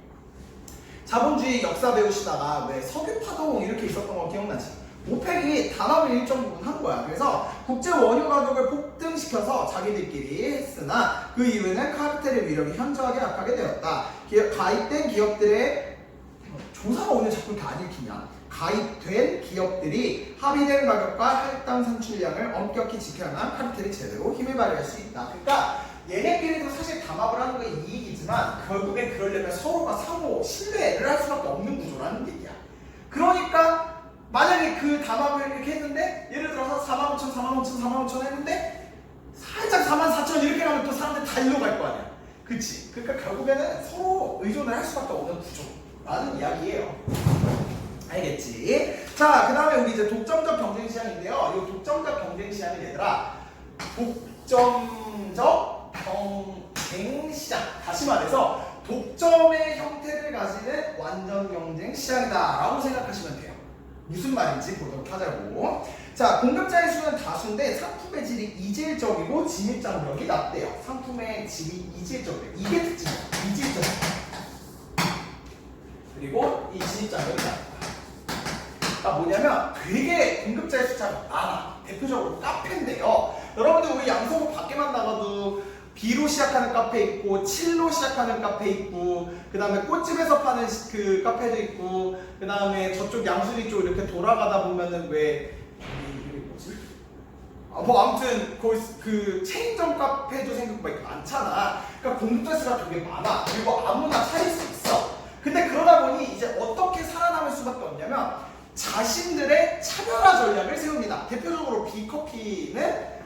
자본주의 역사 배우시다가 왜 석유 파동 이렇게 있었던 거 기억나지? 오펙이 담합을 일정 부분 한 거야. 그래서 국제 원유 가격을 폭등시켜서 자기들끼리 했으나 그 이후에는 카르텔의 위력이 현저하게 약하게 되었다. 가입된 기업들의 조사가 오늘 자꾸 이렇게 안 읽히냐? 가입된 기업들이 합의된 가격과 할당 산출량을 엄격히 지켜야만 카르텔이 제대로 힘을 발휘할 수 있다. 그러니까 얘네끼리도 사실 담합을 하는 게 이익이지만 결국엔 그러려면 서로가 상호 신뢰를 할 수밖에 없는 구조라는 얘기야. 그러니까 만약에 그 담합을 이렇게 했는데 예를 들어서 45,000, 45,000, 45,000 했는데 살짝 44,000 이렇게 가면 또 사람들 다 일로 갈 거 아니야. 그치? 그러니까 결국에는 서로 의존을 할 수밖에 없는 구조라는 이야기예요. 알겠지? 자, 그 다음에 우리 이제 독점적 경쟁 시장인데요. 이 독점적 경쟁 시장이 얘들아, 독점적 경쟁 시장, 다시 말해서 독점의 형태를 가지는 완전 경쟁 시장이다 라고 생각하시면 돼요. 무슨 말인지 보도록 하자고. 자, 공급자의 수는 다수인데 상품의 질이 이질적이고 진입 장벽이 낮대요. 상품의 질이 이질적이에요. 이게 특징이에요. 이질적. 그리고 이 진입 장벽이 낮다. 그러니까 뭐냐면 되게 공급자의 숫자가 많아. 대표적으로 카페인데요. 여러분들 우리 양서구 밖에만 나가도 B로 시작하는 카페 있고 7로 시작하는 카페 있고, 그 다음에 꽃집에서 파는 그 카페도 있고, 그 다음에 저쪽 양수리 쪽 이렇게 돌아가다 보면은 왜 이름이 뭐지? 뭐 아무튼 그 체인점 카페도 생각보다 많잖아. 그러니까 공급자 수가 되게 많아. 그리고 아무나 차릴 수 있어. 근데 그러다 보니 이제 어떻게 살아남을 수밖에 없냐면 자신들의 차별화 전략을 세웁니다. 대표적으로 B커피는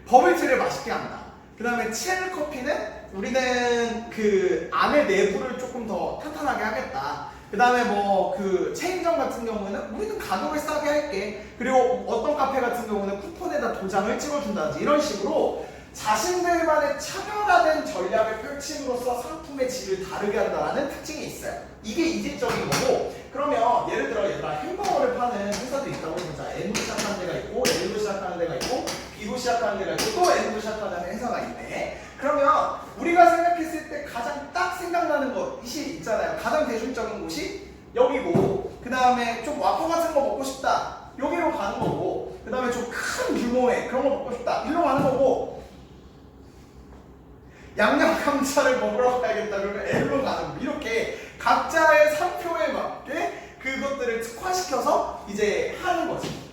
버블티를 맛있게 한다. 그 다음에 치엘 커피는 우리는 그 안에 내부를 조금 더 탄탄하게 하겠다. 그 다음에 뭐 그 체인점 같은 경우에는 우리는 가격을 싸게 할게. 그리고 어떤 카페 같은 경우는 쿠폰에다 도장을 찍어준다든지 이런 식으로 자신들만의 차별화된 전략을 펼침으로써 상품의 질을 다르게 한다는 특징이 있어요. 이게 이질적인 거고, 그러면 예를 들어 얘들아 햄버거를 파는 회사도 있다고 해보자. N으로 시작하는 데가 있고 L로 시작하는 데가 있고 B로 시작하는 데가 있고 또 N으로 시작하는 회사가 있네. 그러면 우리가 생각했을 때 가장 딱 생각나는 것이 있잖아요. 가장 대중적인 곳이 여기고, 그 다음에 좀 와퍼 같은 거 먹고 싶다, 여기로 가는 거고, 그 다음에 좀 큰 규모의 그런 거 먹고 싶다, 일로 가는 거고, 양념 감자를 먹으러 가야겠다 그러면 L로 가는 거. 이렇게 각자의 상표에 맞게 그것들을 특화시켜서 이제 하는 거지.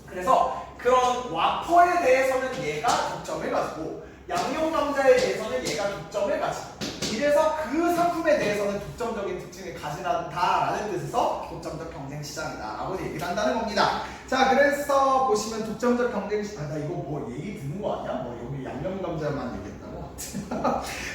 그래서 그런 와퍼에 대해서는 얘가 독점을 가지고 양념 감자에 대해서는 얘가 독점을 가지고, 이래서 그 상품에 대해서는 독점적인 특징을 가진다라는 뜻에서 독점적 경쟁 시장이다 라고 얘기를 한다는 겁니다. 자, 그래서 보시면 독점적 경쟁 시장, 나 이거 뭐 얘기 듣는 거 아니야? 뭐 여기 양념 감자만 얘기했다고?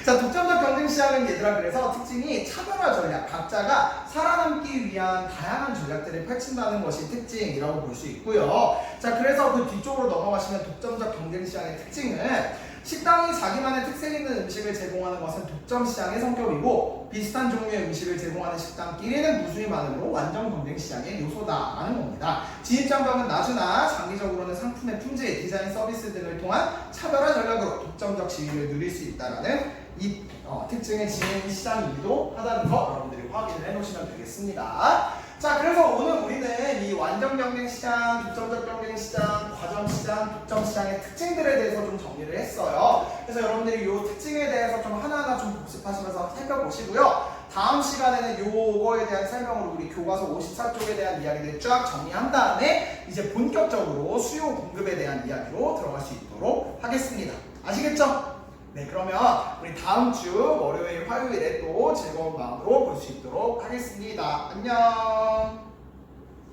자, 독점적 경쟁 시장은 얘들아 그래서 특징이 차별화 전략, 각자가 살아남기 위한 다양한 전략들을 펼친다는 것이 특징이라고 볼 수 있고요. 자, 그래서 그 뒤쪽으로 넘어가시면 독점적 경쟁 시장의 특징은 식당이 자기만의 특색 있는 음식을 제공하는 것은 독점 시장의 성격이고 비슷한 종류의 음식을 제공하는 식당끼리는 무수히만으로 완전 경쟁 시장의 요소다라는 겁니다. 진입장벽은 낮으나 장기적으로는 상품의 품질, 디자인, 서비스 등을 통한 차별화 전략으로 독점적 지위를 누릴 수 있다라는 이 특징을 지닌 시장이기도 하다는 거 여러분들이 확인을 해놓으시면 되겠습니다. 자, 그래서 오늘 우리는 이 완전 경쟁 시장, 독점적 경쟁 시장, 과점 시장, 독점 시장의 특징들에 대해서 좀 정리를 했어요. 그래서 여러분들이 이 특징에 대해서 좀 하나하나 좀 복습하시면서 살펴보시고요. 다음 시간에는 요거에 대한 설명으로 우리 교과서 54쪽에 대한 이야기들 쫙 정리한 다음에 이제 본격적으로 수요 공급에 대한 이야기로 들어갈 수 있도록 하겠습니다. 아시겠죠? 네, 그러면 우리 다음 주 월요일, 화요일에 또 즐거운 마음으로 볼 수 있도록 하겠습니다. 안녕!